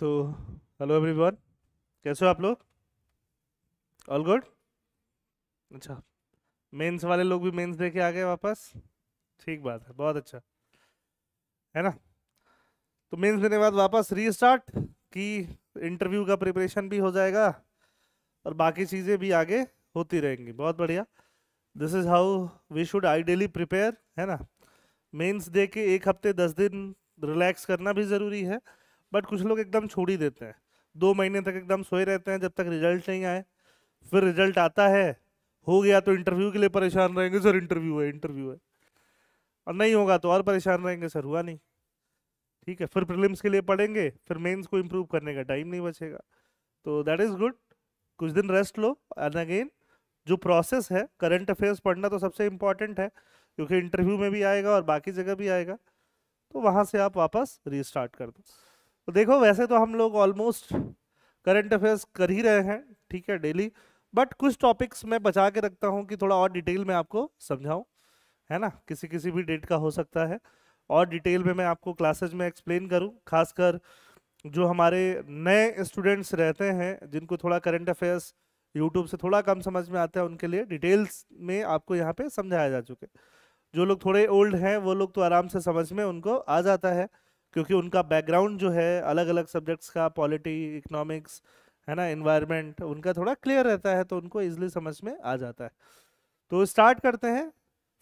तो hello everyone, कैसे हो आप लोग? All good. अच्छा, मेंस वाले लोग भी मेंस दे के आ गए वापस। ठीक बात है, बहुत अच्छा है ना। तो मेंस देने के बाद वापस रीस्टार्ट कि इंटरव्यू का प्रिपरेशन भी हो जाएगा और बाकी चीज़ें भी आगे होती रहेंगी। बहुत बढ़िया। This is how we should ideally prepare, है ना। मेंस दे के एक हफ्ते 10 दिन रिलैक्स करना भी ज़रूरी है, बट कुछ लोग एकदम छोड़ ही देते हैं। 2 महीने तक एकदम सोए रहते हैं जब तक रिजल्ट नहीं आए। फिर रिजल्ट आता है, हो गया तो इंटरव्यू के लिए परेशान रहेंगे, सर इंटरव्यू है इंटरव्यू है। और नहीं होगा तो और परेशान रहेंगे, सर हुआ नहीं। ठीक है, फिर प्रीलिम्स के लिए पढ़ेंगे, फिर मेंस को इम्प्रूव करने का टाइम नहीं बचेगा। तो दैट इज़ गुड। कुछ दिन रेस्ट लो एंड अगेन जो प्रोसेस है, करंट अफेयर्स पढ़ना तो सबसे इम्पॉर्टेंट है, क्योंकि इंटरव्यू में भी आएगा और बाकी जगह भी आएगा। तो वहाँ से आप वापस रीस्टार्ट कर दो। तो देखो, वैसे तो हम लोग ऑलमोस्ट करंट अफेयर्स कर ही रहे हैं, ठीक है, डेली। बट कुछ टॉपिक्स मैं बचा के रखता हूँ कि थोड़ा और डिटेल में आपको समझाऊँ, है ना। किसी किसी भी डेट का हो सकता है और डिटेल में मैं आपको क्लासेज में एक्सप्लेन करूँ। खासकर जो हमारे नए स्टूडेंट्स रहते हैं, जिनको थोड़ा करंट अफेयर्स यूट्यूब से थोड़ा कम समझ में आता है, उनके लिए डिटेल्स में आपको यहाँ पे समझाया जा चुके। जो लोग थोड़े ओल्ड हैं वो लोग तो आराम से समझ में उनको आ जाता है, क्योंकि उनका बैकग्राउंड जो है अलग अलग सब्जेक्ट्स का, पॉलिटी, इकोनॉमिक्स, है ना, इन्वायरमेंट, उनका थोड़ा क्लियर रहता है, तो उनको इजीली समझ में आ जाता है। तो स्टार्ट करते हैं।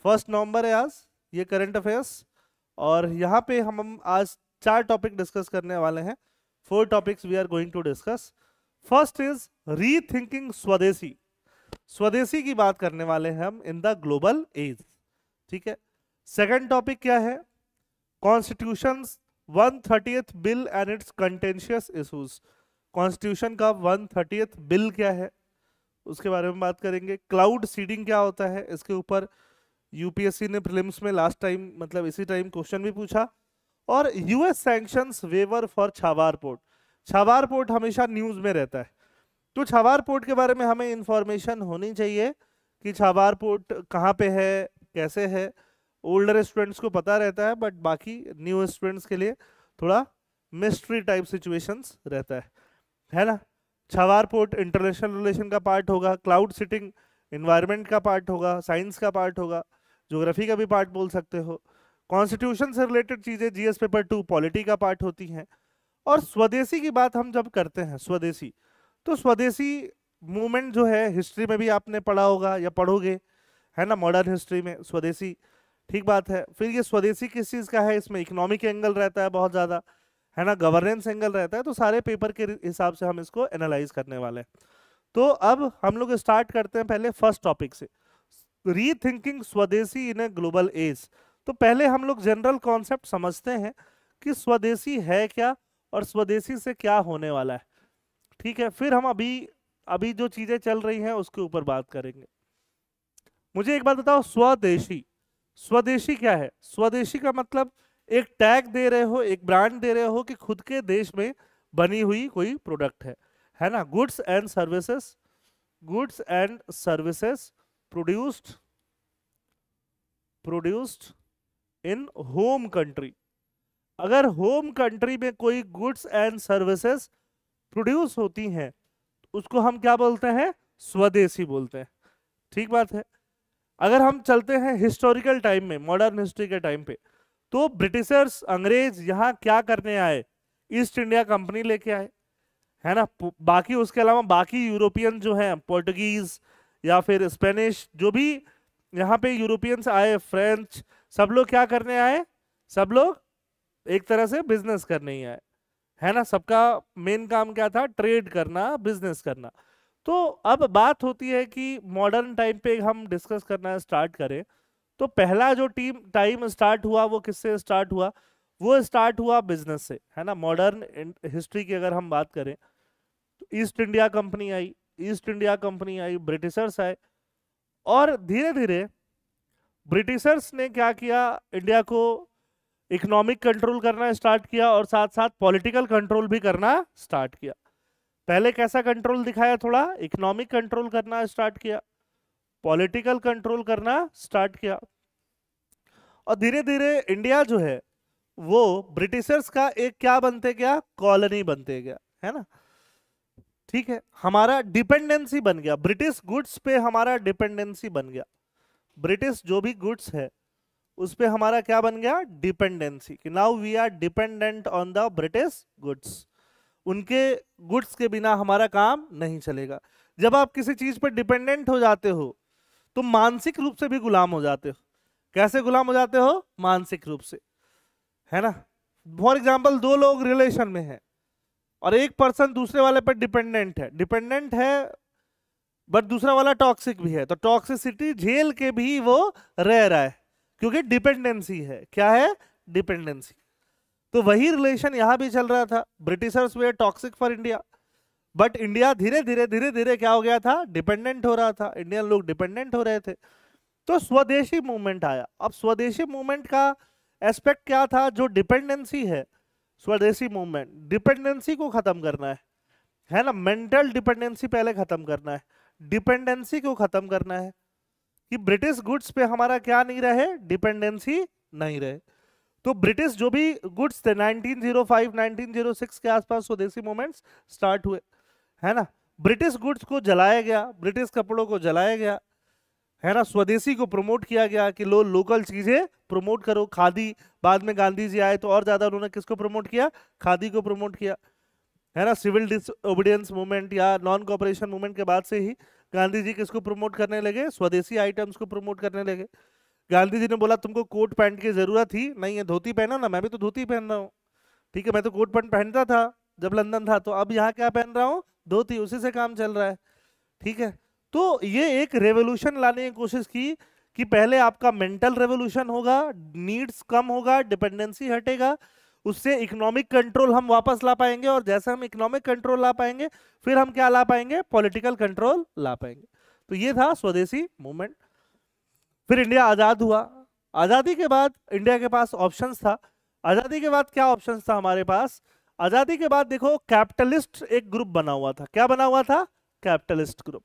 1 नवंबर है आज, ये करंट अफेयर्स। और यहाँ पे हम आज 4 टॉपिक डिस्कस करने वाले हैं। 4 topics we are going to discuss. First is rethinking swadeshi. स्वदेशी की बात करने वाले हैं हम इन द ग्लोबल एज, ठीक है। सेकंड टॉपिक क्या है? Constitution 130th bill and it's contentious issues. Constitution का 130th बिल क्या है, उसके बारे में बात करेंगे। क्लाउड सीडिंग क्या होता है, इसके ऊपर यूपीएससी ने प्रीलिम्स में लास्ट टाइम, मतलब इसी टाइम, क्वेश्चन भी पूछा। और US sanctions waiver for Chabahar port. Chabahar port हमेशा न्यूज में रहता है, तो छावार पोर्ट के बारे में हमें इंफॉर्मेशन होनी चाहिए कि छावार पोर्ट कहाँ पे है, कैसे है। ओल्डर स्टूडेंट्स को पता रहता है, बट बाकी न्यू स्टूडेंट्स के लिए थोड़ा मिस्ट्री टाइप सिचुएशंस रहता है ना। छावार पोर्ट इंटरनेशनल रिलेशन का पार्ट होगा, क्लाउड सिटिंग इन्वायरमेंट का पार्ट होगा, साइंस का पार्ट होगा, ज्योग्राफी का भी पार्ट बोल सकते हो। कॉन्स्टिट्यूशन से रिलेटेड चीज़ें जीएस पेपर 2 पॉलिटी का पार्ट होती हैं। और स्वदेशी की बात हम जब करते हैं, स्वदेशी, तो स्वदेशी मूवमेंट जो है हिस्ट्री में भी आपने पढ़ा होगा या पढ़ोगे, है ना, मॉडर्न हिस्ट्री में स्वदेशी। ठीक बात है। फिर ये स्वदेशी किस चीज़ का है, इसमें इकोनॉमिक एंगल रहता है बहुत ज़्यादा, है ना, गवर्नेंस एंगल रहता है। तो सारे पेपर के हिसाब से हम इसको एनालाइज करने वाले हैं। तो अब हम लोग स्टार्ट करते हैं पहले फर्स्ट टॉपिक से, रीथिंकिंग स्वदेशी इन ए ग्लोबल एज। तो पहले हम लोग जनरल कॉन्सेप्ट समझते हैं कि स्वदेशी है क्या और स्वदेशी से क्या होने वाला है, ठीक है। फिर हम अभी अभी जो चीजें चल रही हैं उसके ऊपर बात करेंगे। मुझे एक बात बताओ, स्वदेशी, स्वदेशी क्या है? स्वदेशी का मतलब एक टैग दे रहे हो, एक ब्रांड दे रहे हो कि खुद के देश में बनी हुई कोई प्रोडक्ट है ना। Goods and services, goods and services produced produced in home country. अगर होम कंट्री में कोई गुड्स एंड सर्विसेज प्रोड्यूस होती हैं, उसको हम क्या बोलते हैं? स्वदेशी बोलते हैं। ठीक बात है। अगर हम चलते हैं हिस्टोरिकल टाइम में, मॉडर्न हिस्ट्री के टाइम पे, तो ब्रिटिशर्स, अंग्रेज यहाँ क्या करने आए? ईस्ट इंडिया कंपनी लेके आए, है ना। बाकी उसके अलावा बाकी यूरोपियन जो हैं, पोर्टुगीज या फिर स्पेनिश, जो भी यहाँ पे यूरोपियंस आए, फ्रेंच, सब लोग क्या करने आए? सब लोग एक तरह से बिजनेस करने ही आए, है ना। सबका मेन काम क्या था? ट्रेड करना, बिजनेस करना। तो अब बात होती है कि मॉडर्न टाइम पे हम डिस्कस करना स्टार्ट करें, तो पहला जो टाइम स्टार्ट हुआ वो किससे स्टार्ट हुआ? वो स्टार्ट हुआ बिजनेस से, है ना। मॉडर्न हिस्ट्री की अगर हम बात करें तो ईस्ट इंडिया कंपनी आई, ईस्ट इंडिया कंपनी आई, ब्रिटिशर्स आए, और धीरे धीरे ब्रिटिशर्स ने क्या किया? इंडिया को इकोनॉमिक कंट्रोल करना स्टार्ट किया और साथ साथ पॉलिटिकल कंट्रोल भी करना स्टार्ट किया। पहले कैसा कंट्रोल दिखाया? थोड़ा इकोनॉमिक कंट्रोल करना स्टार्ट किया, पॉलिटिकल कंट्रोल करना स्टार्ट किया, और धीरे धीरे इंडिया जो है वो ब्रिटिशर्स का एक क्या बनते गया, कॉलोनी बनते गया, है ना। ठीक है, हमारा डिपेंडेंसी बन गया, ब्रिटिश गुड्स पे हमारा डिपेंडेंसी बन गया, ब्रिटिश जो भी गुड्स है उस पे हमारा क्या बन गया, डिपेंडेंसी, कि now we are dependent on the British goods, उनके गुड्स के बिना हमारा काम नहीं चलेगा। जब आप किसी चीज पर डिपेंडेंट हो जाते हो तो मानसिक रूप से भी गुलाम हो जाते हो। कैसे गुलाम हो जाते हो, मानसिक रूप से, है ना। फॉर एग्जाम्पल, दो लोग रिलेशन में है और एक पर्सन दूसरे वाले पर डिपेंडेंट है बट दूसरा वाला टॉक्सिक भी है, तो टॉक्सिसिटी झेल के भी वो रह रहा है क्योंकि डिपेंडेंसी है। क्या है, डिपेंडेंसी। तो वही रिलेशन यहां भी चल रहा था, Britishers way toxic for India, but India धीरे धीरे क्या हो गया था, डिपेंडेंट हो रहा था, इंडियन लोग डिपेंडेंट हो रहे थे। तो स्वदेशी मूवमेंट आया। अब स्वदेशी मूवमेंट का एस्पेक्ट क्या था, जो डिपेंडेंसी है, स्वदेशी मूवमेंट डिपेंडेंसी को खत्म करना है ना, मेंटल डिपेंडेंसी पहले खत्म करना है, डिपेंडेंसी को खत्म करना है कि ब्रिटिश गुड्स पे हमारा क्या नहीं रहे, डिपेंडेंसी नहीं रहे। तो ब्रिटिश जो भी गुड्स थे 1905 1906 के आसपास स्वदेशी मूवमेंट्स स्टार्ट हुए, है ना। ब्रिटिश गुड्स को जलाया गया, ब्रिटिश कपड़ों को जलाया गया, है ना। स्वदेशी को प्रमोट किया गया कि लो लोकल चीजें प्रमोट करो, खादी, बाद में गांधी जी आए तो और ज्यादा उन्होंने किसको प्रमोट किया, खादी को प्रमोट किया, है ना। सिविल डिसओबीडियंस मूवमेंट या नॉन कोऑपरेशन मूवमेंट के बाद से ही गांधी जी किसको प्रमोट करने लगे, स्वदेशी आइटम्स को प्रमोट करने लगे। गांधी जी ने बोला तुमको कोट पैंट की जरूरत ही नहीं है, धोती पहनो ना, मैं भी तो धोती पहन रहा हूँ, ठीक है, मैं तो कोट पैंट पहनता था जब लंदन था, तो अब यहाँ क्या पहन रहा हूँ, धोती, उसी से काम चल रहा है, ठीक है। तो ये एक रेवोल्यूशन लाने की कोशिश की कि पहले आपका मेंटल रेवोल्यूशन होगा, नीड्स कम होगा, डिपेंडेंसी हटेगा, उससे इकोनॉमिक कंट्रोल हम वापस ला पाएंगे, और जैसे हम इकोनॉमिक कंट्रोल ला पाएंगे फिर हम क्या ला पाएंगे, पॉलिटिकल कंट्रोल ला पाएंगे। तो ये था स्वदेशी मूवमेंट। फिर इंडिया आजाद हुआ। आजादी के बाद इंडिया के पास ऑप्शंस था। आजादी के बाद क्या ऑप्शंस था हमारे पास, आजादी के बाद देखो कैपिटलिस्ट एक ग्रुप बना हुआ था। क्या बना हुआ था, कैपिटलिस्ट ग्रुप।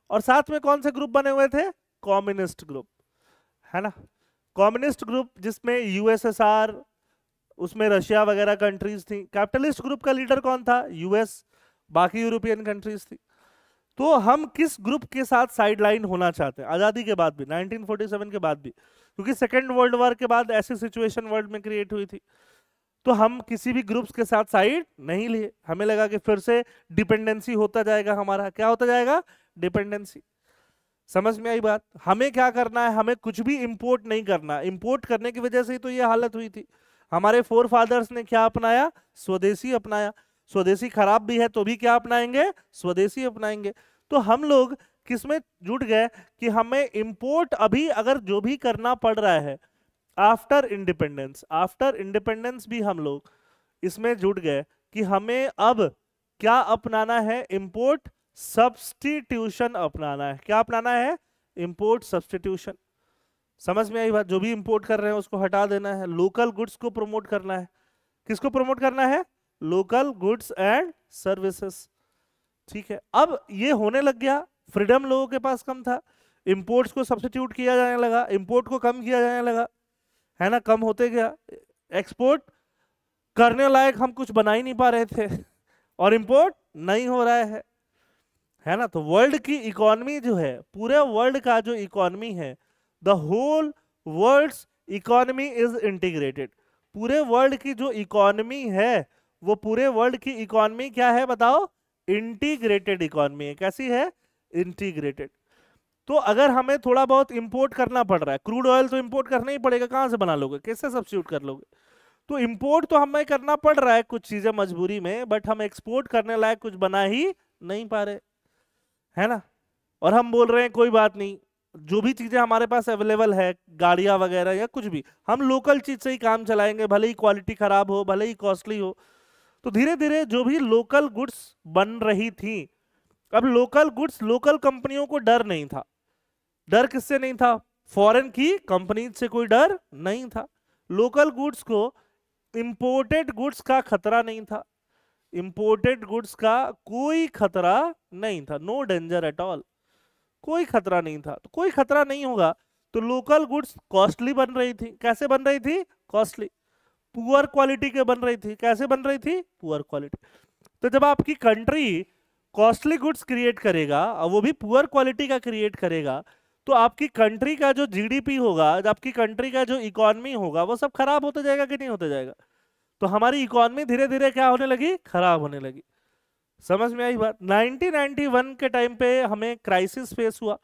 और साथ में कौन से ग्रुप बने हुए थे, कम्युनिस्ट ग्रुप, है ना। कम्युनिस्ट ग्रुप जिसमें यूएसएसआर, उसमें रशिया वगैरह कंट्रीज थी। कैपिटलिस्ट ग्रुप का लीडर कौन था, यूएस, बाकी यूरोपियन कंट्रीज थी। तो हम किस ग्रुप के साथ साइडलाइन होना चाहते हैं आजादी के बाद भी, 1947 के बाद भी, क्योंकि सेकेंड वर्ल्ड वॉर के बाद ऐसी सिचुएशन वर्ल्ड में क्रिएट हुई थी, तो हम किसी भी ग्रुप्स के साथ साइड नहीं लिए। हमें लगा कि फिर से डिपेंडेंसी होता जाएगा, हमारा क्या होता जाएगा, डिपेंडेंसी। समझ में आई बात। हमें क्या करना है, हमें कुछ भी इंपोर्ट नहीं करना। इंपोर्ट करने की वजह से ही तो ये हालत हुई थी। हमारे फोर फादर्स ने क्या अपनाया, स्वदेशी अपनाया। स्वदेशी खराब भी है तो भी क्या अपनाएंगे, स्वदेशी अपनाएंगे। तो हम लोग किसमें जुट गए कि हमें इंपोर्ट अभी अगर जो भी करना पड़ रहा है आफ्टर इंडिपेंडेंस भी हम लोग इसमें जुट गए कि हमें अब क्या अपनाना है, इंपोर्ट सब्स्टिट्यूशन अपनाना है। क्या अपनाना है, इंपोर्ट सब्स्टिट्यूशन। समझ में आई बात। जो भी इंपोर्ट कर रहे हैं उसको हटा देना है, लोकल गुड्स को प्रमोट करना है। किसको प्रमोट करना है, लोकल गुड्स एंड सर्विसेज, ठीक है। अब ये होने लग गया, फ्रीडम लोगों के पास कम था, इंपोर्ट्स को सब्स्टिट्यूट किया जाने लगा, इंपोर्ट को कम किया जाने लगा, है ना, कम होते गया। एक्सपोर्ट करने लायक हम कुछ बना ही नहीं पा रहे थे और इंपोर्ट नहीं हो रहा है ना। तो वर्ल्ड की इकोनॉमी जो है, पूरे वर्ल्ड का जो इकोनॉमी है, the whole world's economy is integrated. पूरे वर्ल्ड की जो इकोनॉमी है वो पूरे वर्ल्ड की इकोनॉमी क्या है बताओ, इंटीग्रेटेड इकोनॉमी है। कैसी है, इंटीग्रेटेड। तो अगर हमें थोड़ा बहुत इंपोर्ट करना पड़ रहा है, क्रूड ऑयल तो इंपोर्ट करना ही पड़ेगा, कहां से बना लोगे, कैसे सब्स्टिट्यूट कर लोगे। तो इंपोर्ट तो हमें करना पड़ रहा है कुछ चीजें मजबूरी में, बट हम एक्सपोर्ट करने लायक कुछ बना ही नहीं पा रहे, है ना। और हम बोल रहे हैं कोई बात नहीं, जो भी चीजें हमारे पास अवेलेबल है, गाड़ियां वगैरह या कुछ भी, हम लोकल चीज से ही काम चलाएंगे, भले ही क्वालिटी खराब हो, भले ही कॉस्टली हो। तो धीरे धीरे जो भी लोकल गुड्स बन रही थी, अब लोकल गुड्स, लोकल कंपनियों को डर नहीं था। डर किससे नहीं था, फॉरेन की कंपनी से कोई डर नहीं था। लोकल गुड्स को इंपोर्टेड गुड्स का खतरा नहीं था, इंपोर्टेड गुड्स का कोई खतरा नहीं था, नो डेंजर एट ऑल, कोई खतरा नहीं था। तो कोई खतरा नहीं होगा तो लोकल गुड्स कॉस्टली बन रही थी। कैसे बन रही थी, कॉस्टली। पुअर क्वालिटी के बन रही थी। कैसे बन रही थी? Poor quality. तो जब आपकी कंट्री कॉस्टली गुड्स क्रिएट करेगा और वो भी पुअर क्वालिटी का क्रिएट करेगा, तो आपकी कंट्री का जो जीडीपी होगा, आपकी कंट्री का जो इकोनॉमी होगा, वो सब खराब होता जाएगा कि नहीं होता जाएगा? तो हमारी इकोनॉमी धीरे धीरे क्या होने लगी? खराब होने लगी। समझ में आई बात? 1991 के टाइम पे हमें क्राइसिस फेस हुआ।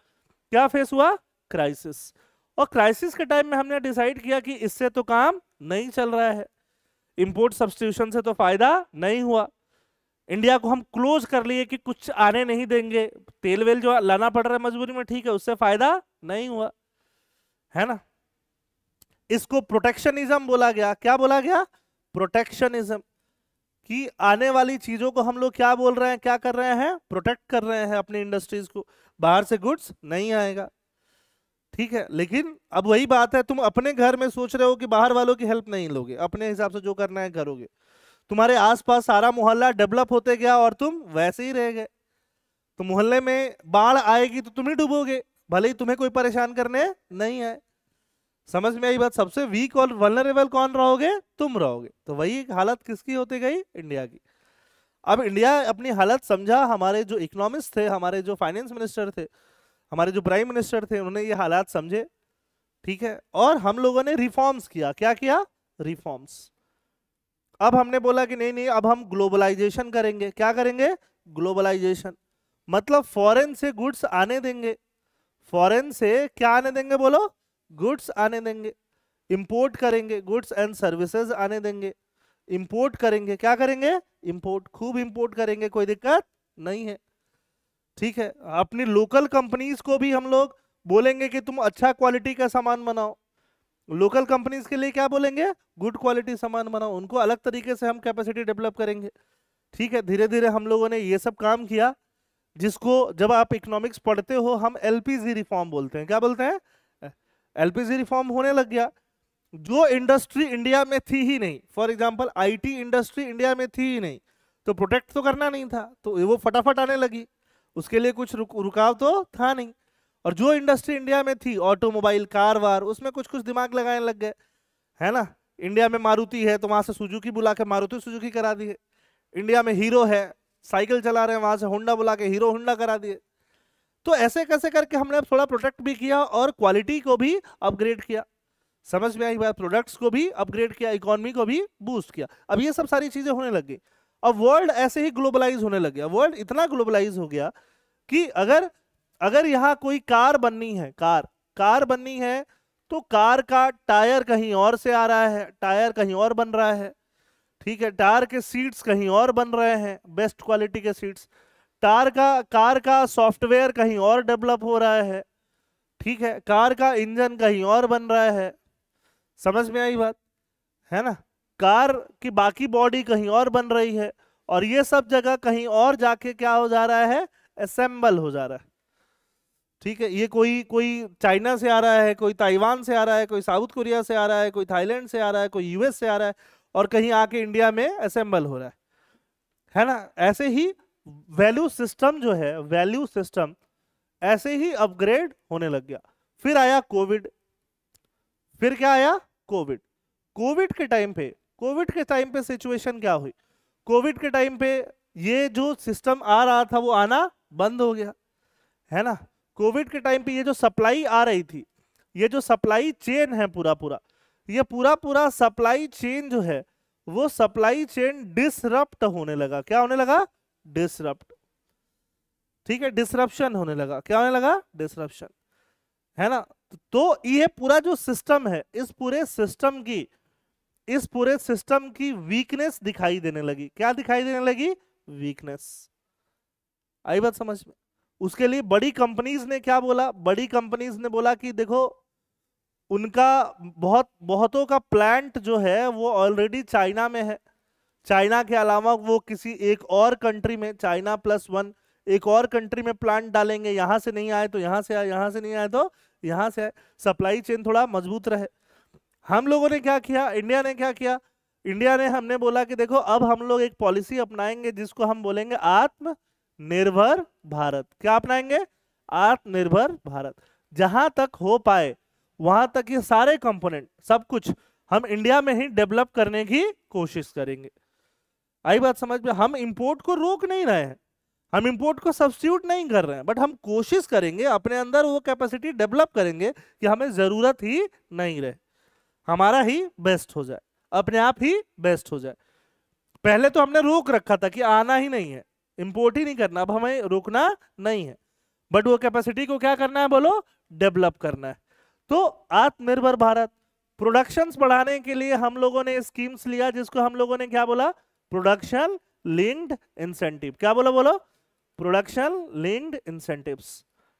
क्या फेस हुआ? क्राइसिस। और क्राइसिस के टाइम में हमने डिसाइड किया कि इससे तो काम नहीं चल रहा है, इंपोर्ट सब्स्टिट्यूशन से तो फायदा नहीं हुआ, इंडिया को हम क्लोज कर लिए कि कुछ आने नहीं देंगे, तेल वेल जो लाना पड़ रहा है मजबूरी में, ठीक है, उससे फायदा नहीं हुआ, है ना। इसको प्रोटेक्शनिज्म बोला गया। क्या बोला गया? प्रोटेक्शनिज्म। कि आने वाली चीजों को हम लोग क्या बोल रहे हैं, क्या कर रहे हैं? प्रोटेक्ट कर रहे हैं अपनी इंडस्ट्रीज को, बाहर से गुड्स नहीं आएगा, ठीक है। लेकिन अब वही बात है, तुम अपने घर में सोच रहे हो कि बाहर वालों की हेल्प नहीं लोगे, अपने हिसाब से जो करना है करोगे, तुम्हारे आसपास सारा मोहल्ला डेवलप होते गया और तुम वैसे ही रह गए। तो मोहल्ले में बाढ़ आएगी तो तुम ही डूबोगे, भले ही तुम्हें कोई परेशान करने नहीं आए। समझ में आई बात? सबसे वीक और वल्नरेबल कौन रहोगे? तुम रहोगे। तो वही हालत किसकी होती गई? इंडिया की। अब इंडिया अपनी हालत समझा, हमारे जो इकोनॉमिस्ट थे, हमारे जो फाइनेंस मिनिस्टर थे, हमारे जो प्राइम मिनिस्टर थे, उन्होंने ये हालात समझे, ठीक है। और हम लोगों ने रिफॉर्म्स किया। क्या किया? रिफॉर्म्स। अब हमने बोला कि नहीं नहीं, अब हम ग्लोबलाइजेशन करेंगे। क्या करेंगे? ग्लोबलाइजेशन। मतलब फॉरेन से गुड्स आने देंगे। फॉरेन से क्या आने देंगे? बोलो, गुड्स आने देंगे। इंपोर्ट करेंगे, गुड्स एंड सर्विसेज आने देंगे। इंपोर्ट करेंगे, क्या करेंगे? इंपोर्ट, खूब इंपोर्ट करेंगे, कोई दिक्कत नहीं है, ठीक है। अपनी लोकल कंपनीज को भी हम लोग बोलेंगे कि तुम अच्छा क्वालिटी का सामान बनाओ। लोकल कंपनीज के लिए क्या बोलेंगे? गुड क्वालिटी सामान बनाओ। उनको अलग तरीके से हम कैपेसिटी डेवलप करेंगे, ठीक है। धीरे धीरे हम लोगों ने ये सब काम किया, जिसको जब आप इकोनॉमिक्स पढ़ते हो हम एलपीजी रिफॉर्म बोलते हैं। क्या बोलते हैं? एलपीजी रिफॉर्म होने लग गया। जो इंडस्ट्री इंडिया में थी ही नहीं, for example IT industry India में थी ही नहीं, तो प्रोटेक्ट तो करना नहीं था, तो वो फटाफट आने लगी, उसके लिए कुछ रुकाव तो था नहीं। और जो इंडस्ट्री इंडिया में थी, ऑटोमोबाइल, कार वार, उसमें कुछ कुछ दिमाग लगाने लग गए, है ना। इंडिया में मारुति है तो वहां से सुजुकी बुला के मारुति सुजुकी करा दी है। इंडिया में हीरो है, साइकिल चला रहे हैं, वहां से होंडा बुला के हीरो होंडा करा दिए। तो ऐसे कैसे करके हमने थोड़ा प्रोटेक्ट भी किया और क्वालिटी को भी अपग्रेड किया। समझ में आई बात? प्रोडक्ट्स को भी अपग्रेड किया, इकोनॉमी को भी बूस्ट किया। अब ये सब सारी चीजें होने लग गई। अब वर्ल्ड ऐसे ही ग्लोबलाइज होने लग गया। वर्ल्ड इतना ग्लोबलाइज हो गया कि अगर यहाँ कोई कार बननी है, कार बननी है, तो कार का टायर कहीं और से आ रहा है, टायर कहीं और बन रहा है, ठीक है। टायर के सीट्स कहीं और बन रहे हैं, बेस्ट क्वालिटी के सीट्स। कार का सॉफ्टवेयर कहीं और डेवलप हो रहा है, ठीक है। कार का इंजन कहीं और बन रहा है। समझ में आई बात? है ना। कार की बाकी बॉडी कहीं और बन रही है, और ये सब जगह कहीं और जाके क्या हो जा रहा है? असेंबल हो जा रहा है, ठीक है। ये कोई चाइना से आ रहा है, कोई ताइवान से आ रहा है, कोई साउथ कोरिया से आ रहा है, कोई थाईलैंड से आ रहा है, कोई यूएस से आ रहा है, और कहीं आके इंडिया में असेंबल हो रहा है ना। ऐसे ही वैल्यू सिस्टम जो है, वैल्यू सिस्टम ऐसे ही अपग्रेड होने लग गया। फिर आया कोविड। फिर क्या आया? कोविड। कोविड के टाइम पे सिचुएशन क्या हुई? कोविड के टाइम पे ये जो सिस्टम आ रहा था वो आना बंद हो गया, है ना। कोविड के टाइम पे ये जो सप्लाई आ रही थी, ये जो सप्लाई चेन है ये पूरा सप्लाई चेन जो है, वो सप्लाई चेन डिसरप्ट होने लगा। क्या होने लगा? डिसरप्ट, ठीक है। डिसरप्शन होने लगा। क्या होने लगा? डिसरप्शन, है ना। तो ये पूरा जो सिस्टम है, इस पूरे सिस्टम की वीकनेस दिखाई देने लगी। क्या दिखाई देने लगी? वीकनेस। आई बात समझ में? उसके लिए बड़ी कंपनीज ने क्या बोला? बड़ी कंपनीज ने बोला कि देखो, उनका बहुतों का प्लांट जो है वो ऑलरेडी चाइना में है। चाइना के अलावा वो किसी एक और कंट्री में, चाइना +1 एक और कंट्री में प्लांट डालेंगे। यहां से नहीं आए तो यहां से आए, यहां से नहीं आए तो यहां से आए, सप्लाई चेन थोड़ा मजबूत रहे। हम लोगों ने क्या किया? इंडिया ने क्या किया? हमने बोला कि देखो, अब हम लोग एक पॉलिसी अपनाएंगे जिसको हम बोलेंगे आत्मनिर्भर भारत। क्या अपनाएंगे? आत्मनिर्भर भारत। जहां तक हो पाए वहां तक ये सारे कंपोनेंट, सब कुछ हम इंडिया में ही डेवलप करने की कोशिश करेंगे। आई बात समझ में? हम इंपोर्ट को रोक नहीं रहे हैं, हम इंपोर्ट को सब्स्टिट्यूट नहीं कर रहे हैं, बट हम कोशिश करेंगे, अपने अंदर वो कैपेसिटी डेवलप करेंगे कि हमें जरूरत ही नहीं रहे, हमारा ही बेस्ट हो जाए, अपने आप ही बेस्ट हो जाए। पहले तो हमने रोक रखा था कि आना ही नहीं है, इंपोर्ट ही नहीं करना, अब हमें रोकना नहीं है, बट वो कैपेसिटी को क्या करना है बोलो, डेवलप करना है। तो आत्मनिर्भर भारत, प्रोडक्शंस बढ़ाने के लिए हम लोगों ने स्कीम्स लिया जिसको हम लोगों ने क्या बोला, प्रोडक्शन लिंक्ड इंसेंटिव। क्या बोला बोलो, प्रोडक्शन लिंक्ड इंसेंटिव्स।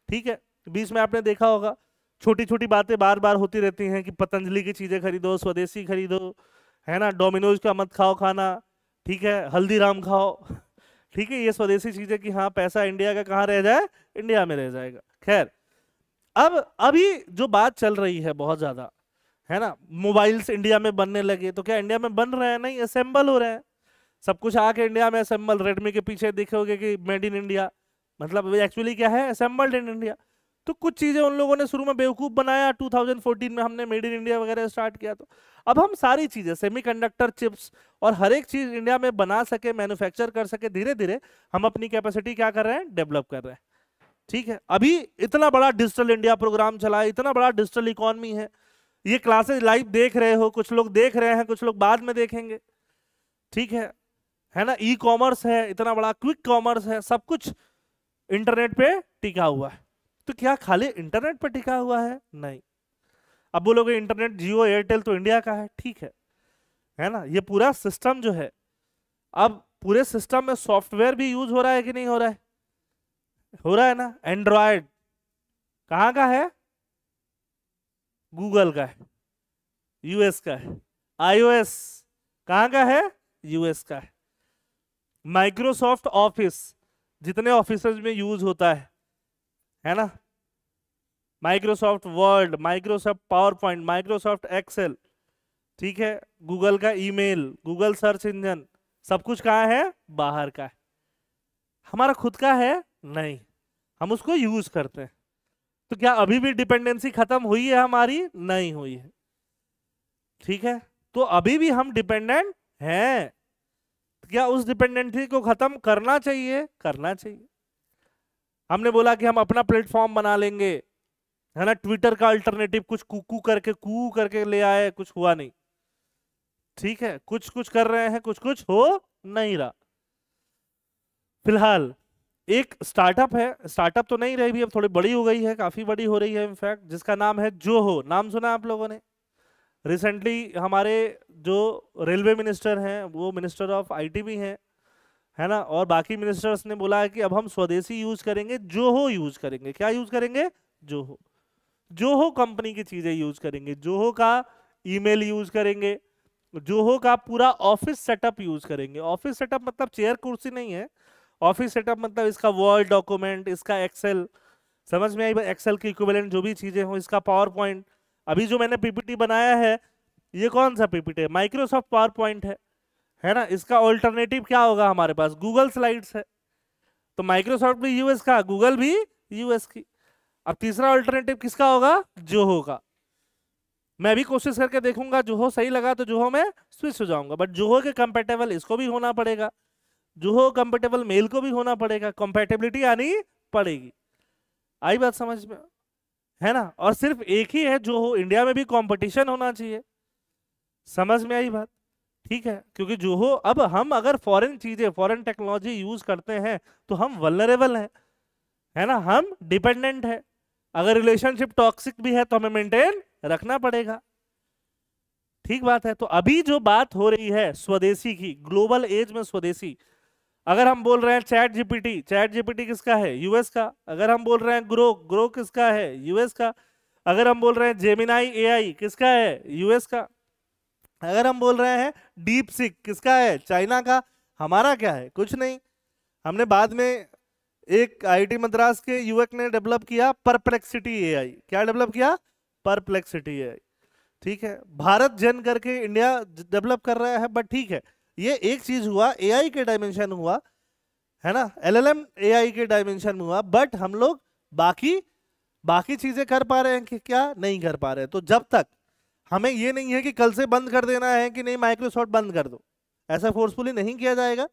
ठीक है, बीच में आपने देखा होगा छोटी छोटी बातें बार बार होती रहती हैं कि पतंजलि की चीजें खरीदो, स्वदेशी खरीदो, है ना, डोमिनोज का मत खाओ खाना, ठीक है, हल्दीराम खाओ, ठीक है, ये स्वदेशी चीजें कि हाँ पैसा इंडिया का कहाँ रह जाए, इंडिया में रह जाएगा। खैर, अब अभी जो बात चल रही है बहुत ज्यादा, है ना, मोबाइल्स इंडिया में बनने लगे, तो क्या इंडिया में बन रहे हैं? नहीं, असेंबल हो रहे हैं, सब कुछ आके इंडिया में असेंबल। रेडमी के पीछे देखोगे कि मेड इन इंडिया, मतलब एक्चुअली क्या है, असेंबल्ड इन इंडिया। तो कुछ चीजें उन लोगों ने शुरू में बेवकूफ बनाया, 2014 में हमने मेड इन इंडिया वगैरह स्टार्ट किया, तो अब हम सारी चीजें, सेमीकंडक्टर चिप्स और हर एक चीज इंडिया में बना सके, मैन्युफैक्चर कर सके, धीरे धीरे हम अपनी कैपेसिटी क्या कर रहे हैं, डेवलप कर रहे हैं। ठीक है, अभी इतना बड़ा डिजिटल इंडिया प्रोग्राम चला है, इतना बड़ा डिजिटल इकोनॉमी है, ये क्लासेस लाइव देख रहे हो, कुछ लोग देख रहे हैं, कुछ लोग बाद में देखेंगे, ठीक है ना, ई कॉमर्स है, इतना बड़ा क्विक कॉमर्स है, सब कुछ इंटरनेट पे टिका हुआ है। तो क्या खाली इंटरनेट पे टिका हुआ है? नहीं। अब बोलोगे इंटरनेट जियो एयरटेल तो इंडिया का है, ठीक है ना, ये पूरा सिस्टम जो है, अब पूरे सिस्टम में सॉफ्टवेयर भी यूज हो रहा है कि नहीं हो रहा है? हो रहा है ना। एंड्रॉयड कहाँ का है? गूगल का है, यूएस का है। आईओएस कहाँ का है? यूएस का है। माइक्रोसॉफ्ट ऑफिस जितने ऑफिसेज में यूज होता है ना, Microsoft Word, Microsoft PowerPoint, Microsoft Excel, ठीक है, गूगल का ईमेल, गूगल सर्च इंजन, सब कुछ कहाँ है? बाहर का है, हमारा खुद का है नहीं, हम उसको यूज करते हैं। तो क्या अभी भी डिपेंडेंसी खत्म हुई है हमारी? नहीं हुई है, ठीक है, तो अभी भी हम डिपेंडेंट हैं। क्या उस डिपेंडेंसी को खत्म करना चाहिए? करना चाहिए। हमने बोला कि हम अपना प्लेटफॉर्म बना लेंगे, है ना, ट्विटर का अल्टरनेटिव कुछ कू करके ले आए, कुछ हुआ नहीं, ठीक है, कुछ कुछ कर रहे हैं, कुछ कुछ हो नहीं रहा। फिलहाल एक स्टार्टअप है, स्टार्टअप तो नहीं रही भी, अब थोड़ी बड़ी हो गई है, काफी बड़ी हो रही है इनफैक्ट, जिसका नाम है जोहो। नाम सुना आप लोगों ने? रिसेंटली हमारे जो रेलवे मिनिस्टर हैं वो मिनिस्टर ऑफ आईटी भी हैं, है ना, और बाकी मिनिस्टर्स ने बोला है कि अब हम स्वदेशी यूज करेंगे, जोहो यूज करेंगे। क्या यूज करेंगे? जोहो। जोहो कंपनी की चीजें यूज करेंगे, जोहो का ईमेल यूज करेंगे, जोहो का पूरा ऑफिस सेटअप यूज करेंगे। ऑफिस सेटअप मतलब चेयर कुर्सी नहीं है, ऑफिस सेटअप मतलब इसका वर्ड डॉक्यूमेंट, इसका एक्सेल, समझ में आई? एक्सेल की इक्विवेलेंट जो भी चीजें हो, इसका पावर पॉइंट। अभी जो मैंने पीपीटी बनाया है, ये कौन सा पीपीटी है? माइक्रोसॉफ्ट पावर पॉइंट है ना। इसका ऑल्टरनेटिव क्या होगा हमारे पास? गूगल स्लाइड्स है। तो माइक्रोसॉफ्ट भी यूएस का, गूगल भी यूएस की। अब तीसरा ऑल्टरनेटिव किसका होगा? जोहो का। मैं भी कोशिश करके देखूंगा, जोहो सही लगा तो जोहो में स्विच हो जाऊंगा, बट जोहो के कंपेटेबल इसको भी होना पड़ेगा, जोहो कंपेटेबल मेल को भी होना पड़ेगा, कंपेटेबिलिटी आनी पड़ेगी। आई बात समझ में, है ना। और सिर्फ एक ही है जोहो, इंडिया में भी कंपटीशन होना चाहिए, समझ में आई बात? ठीक है, क्योंकि जोहो, अब हम अगर फॉरेन चीजें, फॉरेन टेक्नोलॉजी यूज करते हैं तो हम वल्नरेबल हैं, है ना, हम डिपेंडेंट है। अगर रिलेशनशिप टॉक्सिक भी है तो हमें मेंटेन रखना पड़ेगा, ठीक बात है। तो अभी जो बात हो रही है स्वदेशी की, ग्लोबल एज में स्वदेशी, अगर हम बोल रहे हैं चैट जीपीटी, चैट जीपीटी किसका है? यूएस का। अगर हम बोल रहे हैं ग्रोक, ग्रोक किसका है? यूएस का। अगर हम बोल रहे हैं जेमिनाई एआई, किसका है? यूएस का। अगर हम बोल रहे हैं डीप सिक, किसका है? चाइना का। हमारा क्या है? कुछ नहीं। हमने बाद में एक आईआईटी मद्रास के युवक ने डेवलप किया परप्लेक्सिटी एआई। क्या डेवलप किया? परप्लेक्सिटी एआई, ठीक है। भारत जन करके इंडिया डेवलप कर रहा है, बट ठीक है, ये एक चीज हुआ, एआई के डायमेंशन हुआ, है ना, एलएलएम एआई के डायमेंशन हुआ, बट हम लोग बाकी चीजें कर पा रहे हैं कि क्या नहीं कर पा रहे हैं। तो जब तक हमें ये नहीं है कि कल से बंद कर देना है कि नहीं माइक्रोसॉफ्ट बंद कर दो, ऐसा फोर्सफुली नहीं किया जाएगा।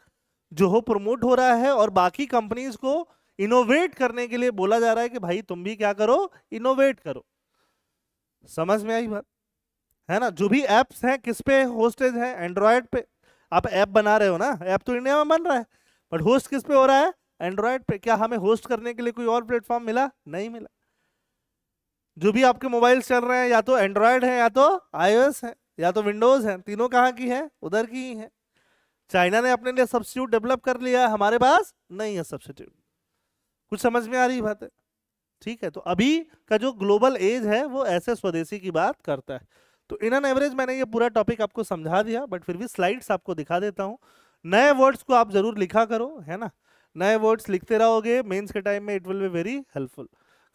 जो हो प्रमोट हो रहा है और बाकी कंपनीज को इनोवेट करने के लिए बोला जा रहा है कि भाई तुम भी क्या करो, इनोवेट करो। समझ में आई बात है ना? जो भी एप्स हैं किस पे होस्टेज है? एंड्रॉयड पे। आप ऐप बना रहे हो ना, ऐप तो इंडिया में बन रहा है, बट होस्ट किस पे हो रहा है? एंड्रॉयड पे। क्या हमें होस्ट करने के लिए कोई और प्लेटफॉर्म मिला? नहीं मिला। जो भी आपके मोबाइल चल रहे हैं या तो एंड्रॉयड है या तो आईओएस है या तो विंडोज है, तीनों कहाँ की है? उधर की ही है। चाइना ने अपने लिए सब्स्टिट्यूट डेवलप कर लिया, हमारे पास नहीं है सब्स्टिट्यूट। कुछ समझ में आ रही बात है? ठीक है, तो अभी का जो ग्लोबल एज है वो ऐसे स्वदेशी की बात करता है। तो इन एन एवरेज मैंने ये पूरा टॉपिक आपको समझा दिया, बट फिर भी स्लाइड्स आपको दिखा देता हूँ। नए वर्ड्स को आप जरूर लिखा करो, है ना? नए वर्ड्स लिखते रहोगे मेंस के टाइम में, it will be very helpful.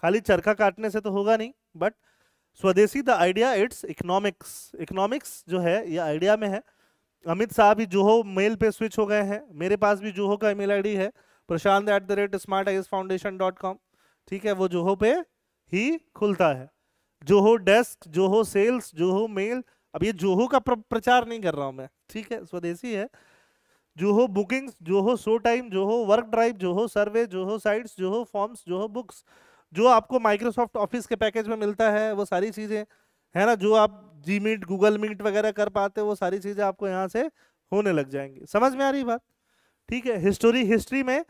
खाली चरखा काटने से तो होगा नहीं, बट स्वदेशी the idea it's economics. Economics जो है ये आइडिया में है। अमित शाह भी जोहो मेल पे स्विच हो गए हैं, मेरे पास भी जोहो का ईमेल आईडी है prashant@smartisfoundation.com। ठीक है, वो जोहो पे ही खुलता है। Zoho desk, Zoho sales, Zoho mail. अब ये जोहो का प्रचार नहीं कर रहा हूं मैं, ठीक है, स्वदेशी है। Zoho bookings, Zoho show time, Zoho work drive, Zoho survey, Zoho sites, Zoho forms, Zoho books. जो आपको माइक्रोसॉफ्ट ऑफिस के पैकेज में मिलता है वो सारी चीजें, है ना? जो आप जी मीट, गूगल मीट वगैरह कर पाते हो, वो सारी चीजें आपको यहाँ से होने लग जाएंगी। समझ में आ रही बात? ठीक है। हिस्ट्री में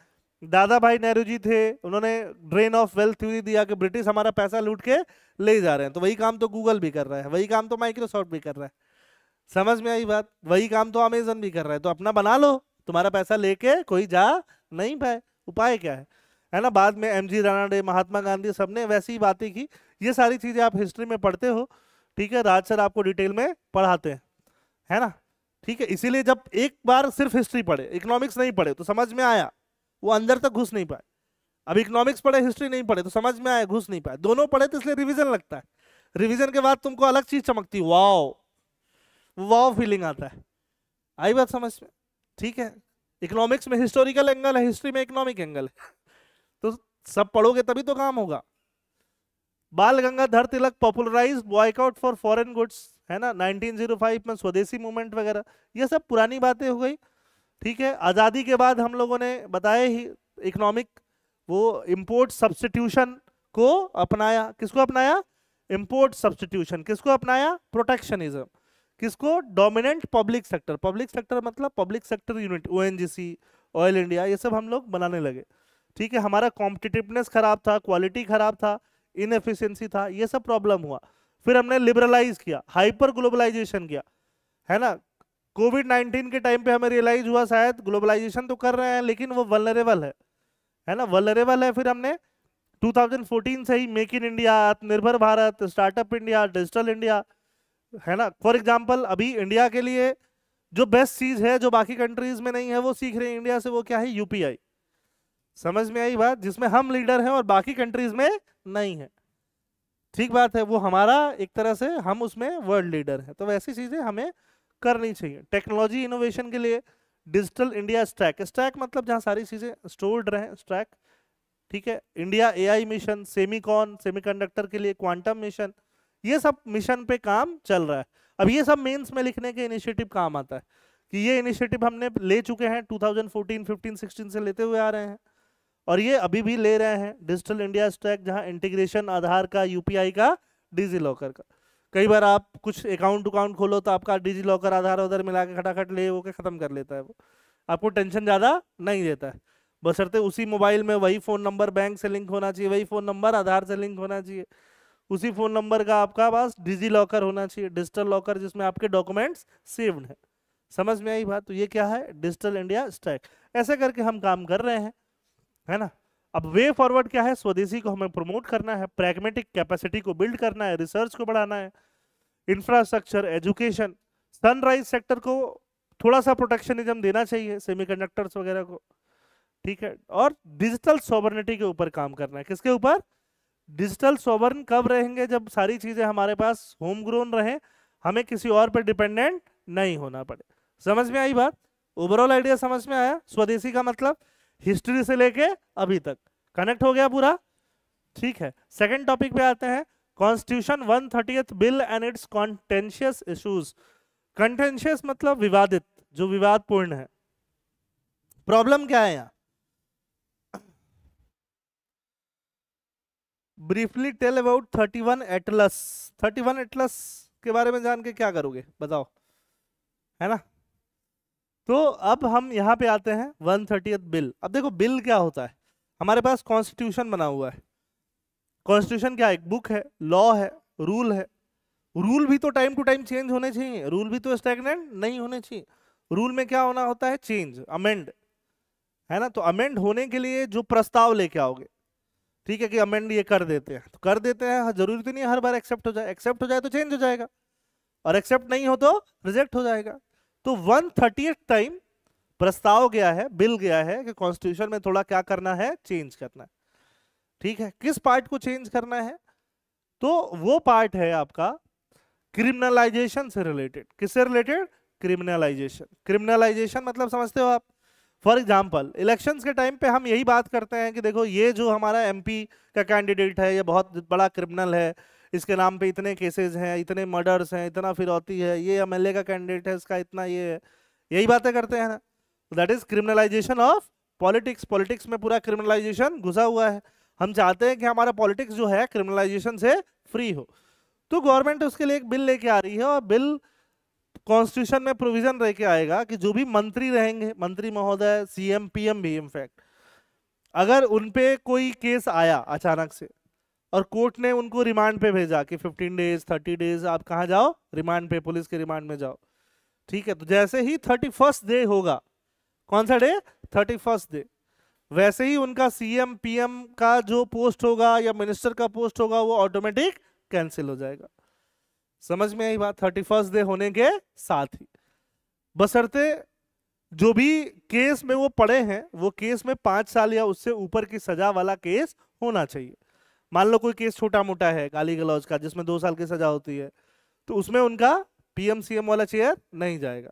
दादा भाई नेहरू जी थे, उन्होंने ड्रेन ऑफ वेल्थ थ्योरी दिया कि ब्रिटिश हमारा पैसा लूट के ले जा रहे हैं। तो वही काम तो गूगल भी कर रहा है, वही काम तो माइक्रोसॉफ्ट भी कर रहा है। समझ में आई बात? वही काम तो अमेजन भी कर रहा है। तो अपना बना लो, तुम्हारा पैसा लेके कोई जा नहीं पाए। उपाय क्या है ना? बाद में एमजी राणा, महात्मा गांधी, सबने वैसी ही बातें की। ये सारी चीजें आप हिस्ट्री में पढ़ते हो, ठीक है? राज सर आपको डिटेल में पढ़ाते हैं, है ना? ठीक है, इसीलिए जब एक बार सिर्फ हिस्ट्री पढ़े, इकोनॉमिक्स नहीं पढ़े तो समझ में आया, वो अंदर तक घुस नहीं पाए। अब इकोनॉमिक्स पढ़े, हिस्ट्री नहीं पढ़े तो समझ में आया, घुस नहीं पाए। दोनों पढ़े तो इसलिए रिवीजन लगता है। रिवीजन के बाद तुमको अलग चीज चमकती, वाओ वाओ फीलिंग आता है। आई बात समझ में? ठीक है, इकोनॉमिक्स में हिस्टोरिकल एंगल है, हिस्ट्री में इकोनॉमिक एंगल है। तो सब पढ़ोगे तभी तो काम होगा। Bal Gangadhar Tilak popularised boycott for foreign goods, है ना? 1905 में स्वदेशी मूवमेंट वगैरह, ये सब पुरानी बातें हो गई। ठीक है, आज़ादी के बाद हम लोगों ने बताया ही इकोनॉमिक वो इंपोर्ट सब्स्टिट्यूशन को अपनाया। किसको अपनाया? Import substitution. किसको अपनाया? प्रोटेक्शनिज्म। किसको? Dominant public sector. Public sector मतलब public sector unit, ONGC, Oil India, ये सब हम लोग बनाने लगे। ठीक है, हमारा कॉम्पिटिटिवनेस खराब था, क्वालिटी खराब था, इनएफिशिएंसी था, ये सब प्रॉब्लम हुआ। फिर हमने लिबरलाइज किया, हाइपर ग्लोबलाइजेशन किया, है ना? कोविड-19 के टाइम पे हमें रियलाइज हुआ शायद ग्लोबलाइजेशन तो कर रहे हैं लेकिन वो वल्नरेबल है ना? वल्नरेबल है। फिर हमने 2014 से ही मेक इन इंडिया, आत्मनिर्भर Bharat, startup India, digital India, है ना? फॉर एग्जाम्पल अभी इंडिया के लिए जो बेस्ट चीज है जो बाकी कंट्रीज में नहीं है वो सीख रहे हैं इंडिया से, वो क्या है? यूपीआई। समझ में आई बात? जिसमें हम लीडर हैं और बाकी कंट्रीज में नहीं है। ठीक बात है, वो हमारा एक तरह से, हम उसमें वर्ल्ड लीडर है। तो वैसी चीजें हमें करनी चाहिए। टेक्नोलॉजी इनोवेशन के लिए डिजिटल इंडिया स्टैक, स्टैक मतलब जहाँ सारी चीजें स्टोर्ड रहे, स्टैक। ठीक है, India AI mission, Semicon semiconductor के लिए क्वांटम मिशन, ये सब मिशन पे काम चल रहा है। अब ये सब मेंस में लिखने के इनिशिएटिव काम आता है कि ये इनिशिएटिव हमने ले चुके हैं, 2014, 15, 16 से लेते हुए आ रहे हैं और ये अभी भी ले रहे हैं। डिजिटल इंडिया स्टैक, जहाँ इंटीग्रेशन आधार का, यूपीआई का, डिजी लॉकर का। कई बार आप कुछ अकाउंट खोलो तो आपका डिजी लॉकर आधार उधर मिला के खटाखट ले वो के खत्म कर लेता है। वो आपको टेंशन ज़्यादा नहीं देता है, बशर्ते उसी मोबाइल में वही फ़ोन नंबर बैंक से लिंक होना चाहिए, वही फ़ोन नंबर आधार से लिंक होना चाहिए, उसी फ़ोन नंबर का आपका पास डिजी लॉकर होना चाहिए, डिजिटल लॉकर जिसमें आपके डॉक्यूमेंट्स सेव्ड हैं। समझ में आई बात? तो ये क्या है? Digital India stack. ऐसे करके हम काम कर रहे हैं, है ना? अब वे फॉरवर्ड क्या है? स्वदेशी को हमें प्रमोट करना है, प्रैग्मेटिक कैपेसिटी को बिल्ड करना है, रिसर्च को बढ़ाना है, इंफ्रास्ट्रक्चर, एजुकेशन, सनराइज सेक्टर को थोड़ा सा प्रोटेक्शनिज्म देना चाहिए, सेमीकंडक्टर्स वगैरह को। ठीक है, और डिजिटल सॉवरेनिटी के ऊपर काम करना है। किसके ऊपर? डिजिटल सॉवरन कब रहेंगे? जब सारी चीजें हमारे पास होम ग्रोन रहे, हमें किसी और पर डिपेंडेंट नहीं होना पड़े। समझ में आई बात? ओवरऑल आइडिया समझ में आया? स्वदेशी का मतलब हिस्ट्री से लेके अभी तक कनेक्ट हो गया पूरा? ठीक है, सेकंड टॉपिक पे आते हैं, constitution 130th bill and its contentious issues. Contentious मतलब विवादित, जो विवादपूर्ण है। प्रॉब्लम क्या है यहाँ? Briefly tell about 31 atlas. 31 atlas के बारे में जान के क्या करोगे बताओ, है ना? तो अब हम यहाँ पे आते हैं 130th बिल। अब देखो बिल क्या होता है, हमारे पास कॉन्स्टिट्यूशन बना हुआ है। कॉन्स्टिट्यूशन क्या है? एक बुक है, लॉ है, रूल है। रूल भी तो टाइम टू टाइम चेंज होने चाहिए, रूल भी तो स्टैग्नेंट नहीं होने चाहिए। रूल में क्या होना होता है? चेंज, अमेंड, है ना? तो अमेंड होने के लिए जो प्रस्ताव लेके आओगे, ठीक है, कि अमेंड ये कर देते हैं, तो कर देते हैं, जरूरी तो नहीं है हर बार एक्सेप्ट हो जाए। एक्सेप्ट हो जाए तो चेंज हो जाएगा, और एक्सेप्ट नहीं हो तो रिजेक्ट हो जाएगा। तो 130th टाइम प्रस्ताव गया है, बिल गया है कि कॉन्स्टिट्यूशन में थोड़ा क्या करना है? चेंज करना है। ठीक है, किस पार्ट को चेंज करना है? तो वो पार्ट है आपका क्रिमिनलाइजेशन से रिलेटेड। किससे रिलेटेड? क्रिमिनलाइजेशन। क्रिमिनलाइजेशन मतलब समझते हो आप? फॉर एग्जाम्पल इलेक्शंस के टाइम पे हम यही बात करते हैं कि देखो ये जो हमारा एमपी का कैंडिडेट है ये बहुत बड़ा क्रिमिनल है, इसके नाम पे इतने केसेस हैं, इतने मर्डर्स हैं, इतना फिरौती है, ये एमएलए का कैंडिडेट है, इसका इतना ये है, यही बातें करते हैं ना। That is criminalisation of politics. Politics में पूरा क्रिमिनलाइजेशन घुसा हुआ है। हम चाहते हैं कि हमारा पॉलिटिक्स जो है क्रिमिनलाइजेशन से फ्री हो। तो गवर्नमेंट उसके लिए एक बिल लेके आ रही है, और बिल कॉन्स्टिट्यूशन में प्रोविजन रह के आएगा कि जो भी मंत्री रहेंगे, मंत्री महोदय, सीएम, पीएम भी इनफैक्ट, अगर उनपे कोई केस आया अचानक से और कोर्ट ने उनको रिमांड पे भेजा कि 15 डेज 30 डेज आप कहाँ जाओ? रिमांड पे, पुलिस के रिमांड में जाओ। ठीक है, तो जैसे ही 31st डे होगा, कौन सा डे? 31st डे, वैसे ही उनका सीएम पीएम का जो पोस्ट होगा या मिनिस्टर का पोस्ट होगा वो ऑटोमेटिक कैंसिल हो जाएगा। समझ में आई बात? 31st डे होने के साथ ही, बशर्ते जो भी केस में वो पड़े हैं वो केस में 5 साल या उससे ऊपर की सजा वाला केस होना चाहिए। मान लो कोई केस छोटा मोटा है गाली गलौज का जिसमें 2 साल की सजा होती है, तो उसमें उनका पीएम सीएम वाला चेयर नहीं जाएगा।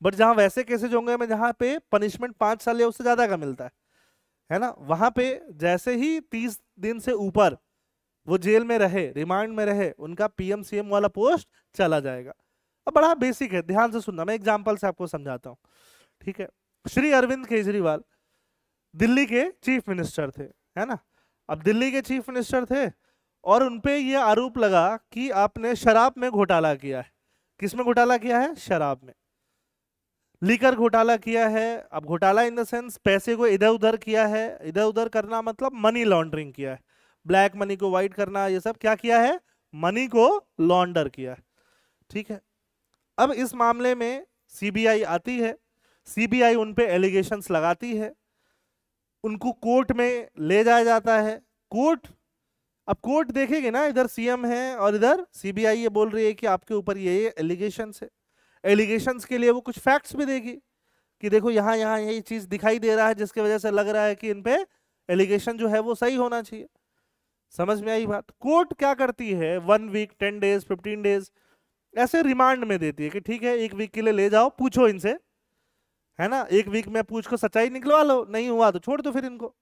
बट जहां वैसे केसेज होंगे में जहां पे पनिशमेंट 5 साल या उससे ज्यादा का मिलता है ना, वहां पे जैसे ही 30 दिन से ऊपर वो जेल में रहे, रिमांड में रहे, उनका पीएम सीएम वाला पोस्ट चला जाएगा। अब बड़ा बेसिक है, ध्यान से सुनना, मैं एग्जांपल से आपको समझाता हूँ। ठीक है, श्री अरविंद केजरीवाल दिल्ली के चीफ मिनिस्टर थे, है ना? अब दिल्ली के चीफ मिनिस्टर थे और उनपे ये आरोप लगा कि आपने शराब में घोटाला किया है। किस में घोटाला किया है? शराब में। लीकर घोटाला किया है। अब घोटाला इन द सेंस पैसे को इधर उधर किया है। इधर उधर करना मतलब मनी लॉन्ड्रिंग किया है, ब्लैक मनी को व्हाइट करना, ये सब क्या किया है? मनी को लॉन्डर किया है। ठीक है, अब इस मामले में सीबीआई आती है, सीबीआई उन पे एलिगेशंस लगाती है, उनको कोर्ट में ले जाया जाता है। कोर्ट, अब कोर्ट देखेगी ना, इधर सीएम है और इधर सीबीआई ये बोल रही है कि आपके ऊपर ये एलिगेशंस है। एलिगेशंस के लिए वो कुछ फैक्ट्स भी देगी कि देखो यहाँ यहाँ यही चीज दिखाई दे रहा है जिसकी वजह से लग रहा है कि इन पे एलिगेशन जो है वो सही होना चाहिए। समझ में आई बात? कोर्ट क्या करती है? 1 वीक, 10 डेज, 15 डेज ऐसे रिमांड में देती है कि ठीक है 1 वीक के लिए ले जाओ, पूछो इनसे, है ना? 1 वीक में पूछ को सच्चाई निकलवा लो, नहीं हुआ तो छोड़ दो फिर इनको।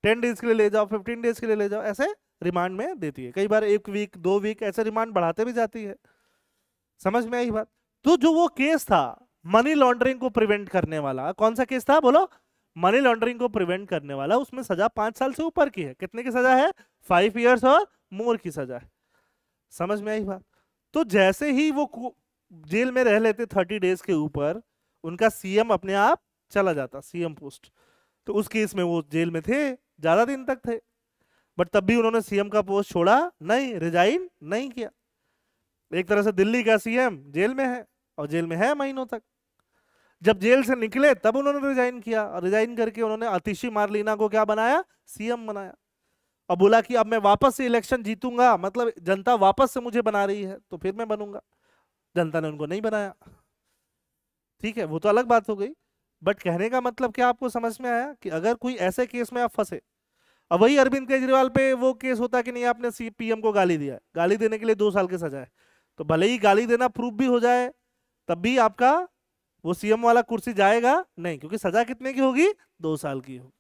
10 डेज के लिए ले जाओ, 15 डेज के लिए ले जाओ, ऐसे रिमांड में देती है। कई बार 1 वीक, 2 वीक ऐसे रिमांड बढ़ाते भी जाती है। समझ में आई बात? तो जो वो केस था मनी लॉन्ड्रिंग को प्रिवेंट करने वाला, कौन सा केस था बोलो? मनी लॉन्ड्रिंग को प्रिवेंट करने वाला, उसमें सजा 5 साल से ऊपर की है। कितने की सजा है? 5 इयर्स और मोर की सजा है। समझ में आई बात? तो जैसे ही वो जेल में रह लेते 30 डेज के ऊपर, उनका सीएम अपने आप चला जाता, सीएम पोस्ट। तो उस केस में वो जेल में थे, ज्यादा दिन तक थे, बट तब भी उन्होंने सीएम का पोस्ट छोड़ा नहीं, रिजाइन नहीं किया। एक तरह से दिल्ली का सीएम जेल में है और जेल में है महीनों तक। जब जेल से निकले तब उन्होंने रिजाइन किया, और रिजाइन करके उन्होंने आतिशी मारलीना को क्या बनाया? सीएम बनाया। और बोला कि अब मैं वापस से इलेक्शन जीतूंगा, मतलब जनता वापस से मुझे बना रही है तो फिर मैं बनूंगा। जनता ने उनको नहीं बनाया। ठीक है, वो तो अलग बात हो गई, बट कहने का मतलब क्या आपको समझ में आया कि अगर कोई ऐसे केस में आप फंसे, अब वही अरविंद केजरीवाल पे वो केस होता कि नहीं आपने पीएम को गाली दिया है, गाली देने के लिए 2 साल की सजा है, तो भले ही गाली देना प्रूफ भी हो जाए तब भी आपका वो सीएम वाला कुर्सी जाएगा नहीं, क्योंकि सजा कितने की होगी? 2 साल की होगी।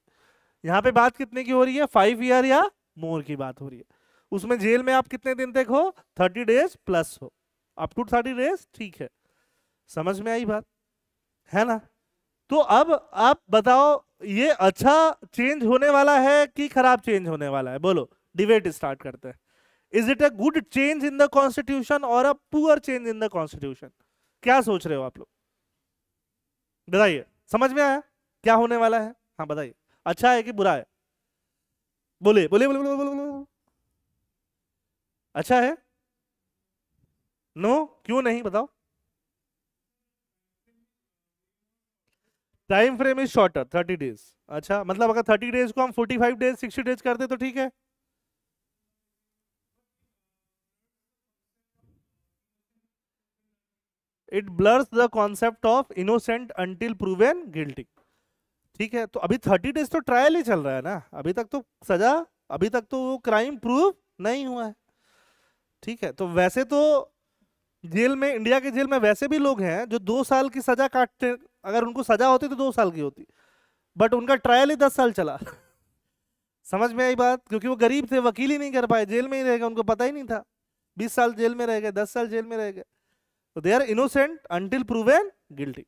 यहाँ पे बात कितने की हो रही है? 5 ईयर या मोर की बात हो रही है। उसमें जेल में आप कितने दिन तक हो, 30 डेज प्लस हो, अप टू 30 डेज, ठीक है। समझ में आई बात, है ना? तो अब आप बताओ ये अच्छा चेंज होने वाला है कि खराब चेंज होने वाला है, बोलो, डिबेट स्टार्ट करते हैं। Is it a good change in the constitution और a poor change in the constitution? क्या सोच रहे हो आप लोग, बताइए, समझ में आया क्या होने वाला है? हाँ बताइए, अच्छा है कि बुरा है? बोलिए बोलिए बोलिए बोलिए बोलिए बोलिए। अच्छा है? नो, क्यों नहीं, बताओ। Time frame is shorter, 30 days. अच्छा, मतलब अगर 30 डेज को हम 45 डेज 60 डेज कर दे तो ठीक है? It blurs the concept of innocent until proven guilty. ठीक है, तो अभी 30 डेज तो ट्रायल ही चल रहा है ना, अभी तक तो सजा, अभी तक तो वो क्राइम प्रूव नहीं हुआ है। ठीक है, तो वैसे तो जेल में, इंडिया के जेल में वैसे भी लोग हैं जो 2 साल की सजा काटते, अगर उनको सजा होती तो 2 साल की होती, बट उनका ट्रायल ही 10 साल चला। समझ में आई बात? क्योंकि वो गरीब थे, वकील ही नहीं कर पाए, जेल में ही रह गए, उनको पता ही नहीं था, 20 साल जेल में रह गए, 10 साल जेल में रह गए। तो they are innocent until proven guilty.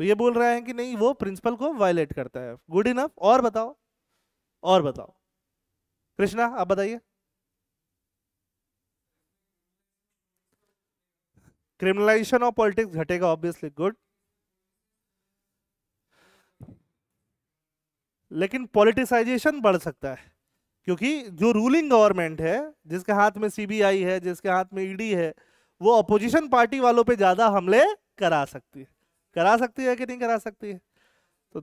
तो ये बोल रहे हैं कि नहीं, वो प्रिंसिपल को वायलेट करता है। Good enough. और बताओ, और बताओ, कृष्णा आप बताइए। क्रिमिनलाइजेशन ऑफ पॉलिटिक्स घटेगा ऑब्वियसली, गुड। लेकिन पॉलिटिसाइजेशन बढ़ सकता है, क्योंकि जो रूलिंग गवर्नमेंट है, जिसके हाथ में सीबीआई है, जिसके हाथ में ईडी है, वो अपोजिशन पार्टी वालों पे ज्यादा हमले करा सकती है। करा सकती है कि नहीं करा सकती है? तो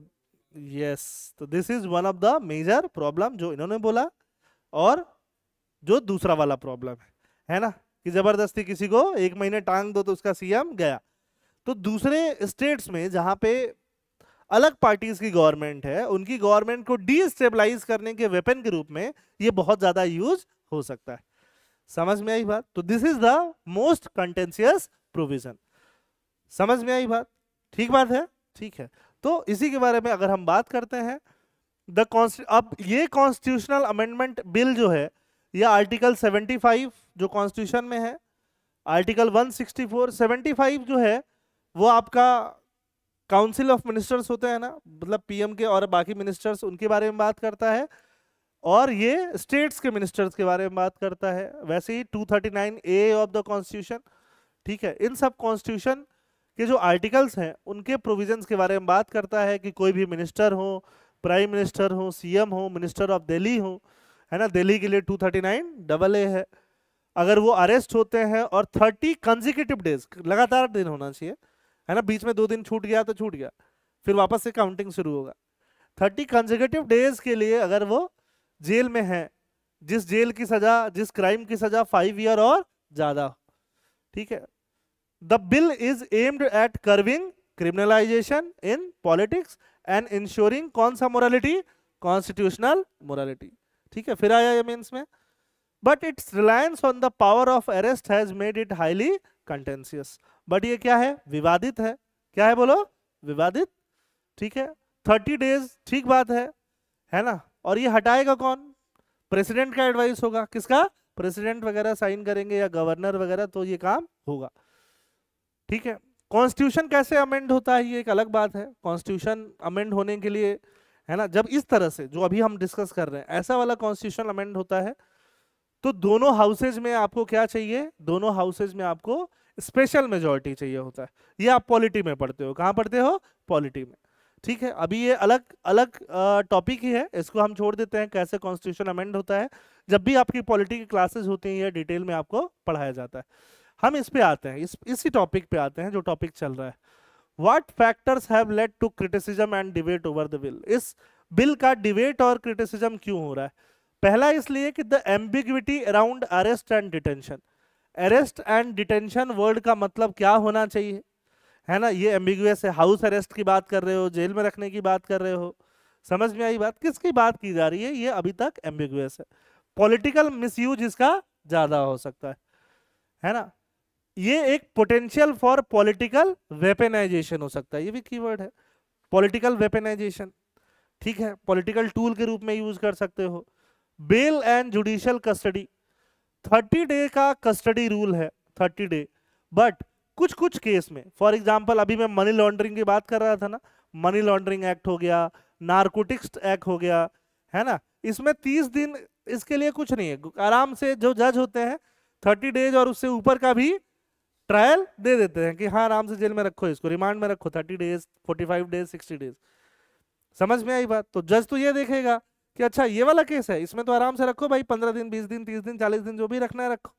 यस, तो this is one of the major problem जो इन्होंने बोला, और जो दूसरा वाला प्रॉब्लम है ना, कि जबरदस्ती किसी को 1 महीने टांग दो तो उसका सीएम गया। तो दूसरे स्टेट्स में जहां पे अलग पार्टीज की गवर्नमेंट है, उनकी गवर्नमेंट को डीस्टेबलाइज करने के वेपन के रूप में ये बहुत ज्यादा यूज हो सकता है। समझ में आई बात? तो this is the most contentious provision. समझ में आई बात? ठीक बात है, ठीक है। तो इसी के बारे में अगर हम बात करते हैं, अब ये कॉन्स्टिट्यूशनल अमेंडमेंट बिल जो है, ये आर्टिकल 75 जो कॉन्स्टिट्यूशन में है, आर्टिकल 164, 75 जो है वो आपका काउंसिल ऑफ मिनिस्टर्स होते हैं ना, मतलब पीएम के और बाकी मिनिस्टर्स, उनके बारे में बात करता है, और ये स्टेट्स के मिनिस्टर्स के बारे में बात करता है। वैसे ही 239A ऑफ द कॉन्स्टिट्यूशन, ठीक है, इन सब कॉन्स्टिट्यूशन के जो आर्टिकल्स हैं उनके प्रोविजंस के बारे में बात करता है कि कोई भी मिनिस्टर हो, प्राइम मिनिस्टर हो, सीएम हो, मिनिस्टर ऑफ दिल्ली हो, है ना, दिल्ली के लिए 239AA है, अगर वो अरेस्ट होते हैं और 30 कंजिक्यूटिव डेज, लगातार दिन होना चाहिए, है ना, बीच में 2 दिन छूट गया तो छूट गया, फिर वापस से काउंटिंग शुरू होगा, 30 कंजिक्यूटिव डेज के लिए अगर वो जेल में है, जिस जेल की सजा, जिस क्राइम की सजा 5 ईयर और ज्यादा, ठीक है। The bill is aimed at curving criminalisation in politics and ensuring कौन सा मोरालिटी, कॉन्स्टिट्यूशनल मोरालिटी, ठीक है। फिर आया ये मीन्स में, but it's reliance on the power of arrest has made it highly contentious. But ये क्या है, विवादित है। क्या है बोलो, विवादित, ठीक है। 30 डेज ठीक बात है ना, और ये हटाएगा कौन? प्रेसिडेंट का एडवाइस होगा, किसका? प्रेसिडेंट वगैरह साइन करेंगे या गवर्नर वगैरह, तो ये काम होगा, ठीक है। कॉन्स्टिट्यूशन कैसे अमेंड होता है ये एक अलग बात है। कॉन्स्टिट्यूशन अमेंड होने के लिए, है ना, जब इस तरह से जो अभी हम डिस्कस कर रहे हैं ऐसा वाला कॉन्स्टिट्यूशन अमेंड होता है, तो दोनों हाउसेज में आपको क्या चाहिए? दोनों हाउसेज में आपको स्पेशल मेजॉरिटी चाहिए होता है। ये आप पॉलिटी में पढ़ते हो, कहाँ पढ़ते हो? पॉलिटी में, ठीक है। अभी ये अलग अलग टॉपिक ही है, इसको हम छोड़ देते हैं, कैसे कॉन्स्टिट्यूशन अमेंड होता है। जब भी आपकी पॉलिटी की क्लासेस होती हैं, ये डिटेल में आपको पढ़ाया जाता है। हम इस पे आते हैं, इसी टॉपिक पे आते हैं जो टॉपिक चल रहा है। What factors have led to criticism and debate over the bill? इस बिल का डिबेट और क्रिटिसिज्म क्यों हो रहा है? पहला इसलिए कि the ambiguity around arrest and detention. Arrest and detention word का मतलब क्या होना चाहिए, है ना, ये एम्बिगुअस है। हाउस अरेस्ट की बात कर रहे हो, जेल में रखने की बात कर रहे हो, समझ में आई बात? किसकी बात की जा रही है, ये अभी तक एम्बिगुअस है। पॉलिटिकल मिसयूज इसका ज्यादा हो सकता है ना। ये एक पोटेंशियल फॉर पॉलिटिकल वेपनाइजेशन हो सकता है, ये भी कीवर्ड है, पॉलिटिकल वेपनाइजेशन, ठीक है। पॉलिटिकल टूल के रूप में यूज कर सकते हो। Bail and judicial custody, 30 day का कस्टडी रूल है, 30 डे। बट कुछ कुछ केस में, फॉर एग्जांपल अभी मैं मनी लॉन्ड्रिंग की बात कर रहा था ना, मनी लॉन्ड्रिंग एक्ट हो गया, नारकोटिक्स एक्ट हो गया, है ना, इसमें 30 दिन इसके लिए कुछ नहीं है, आराम से जो जज होते हैं 30 डेज और उससे ऊपर का भी ट्रायल दे देते हैं कि हाँ आराम से जेल में रखो, इसको रिमांड में रखो 30 डेज, 45 डेज, 60 डेज। समझ में आई बात? तो जज तो ये देखेगा कि अच्छा ये वाला केस है, इसमें तो आराम से रखो भाई, 15 दिन, 20 दिन, 30 दिन, 40 दिन, जो भी रखना है रखो।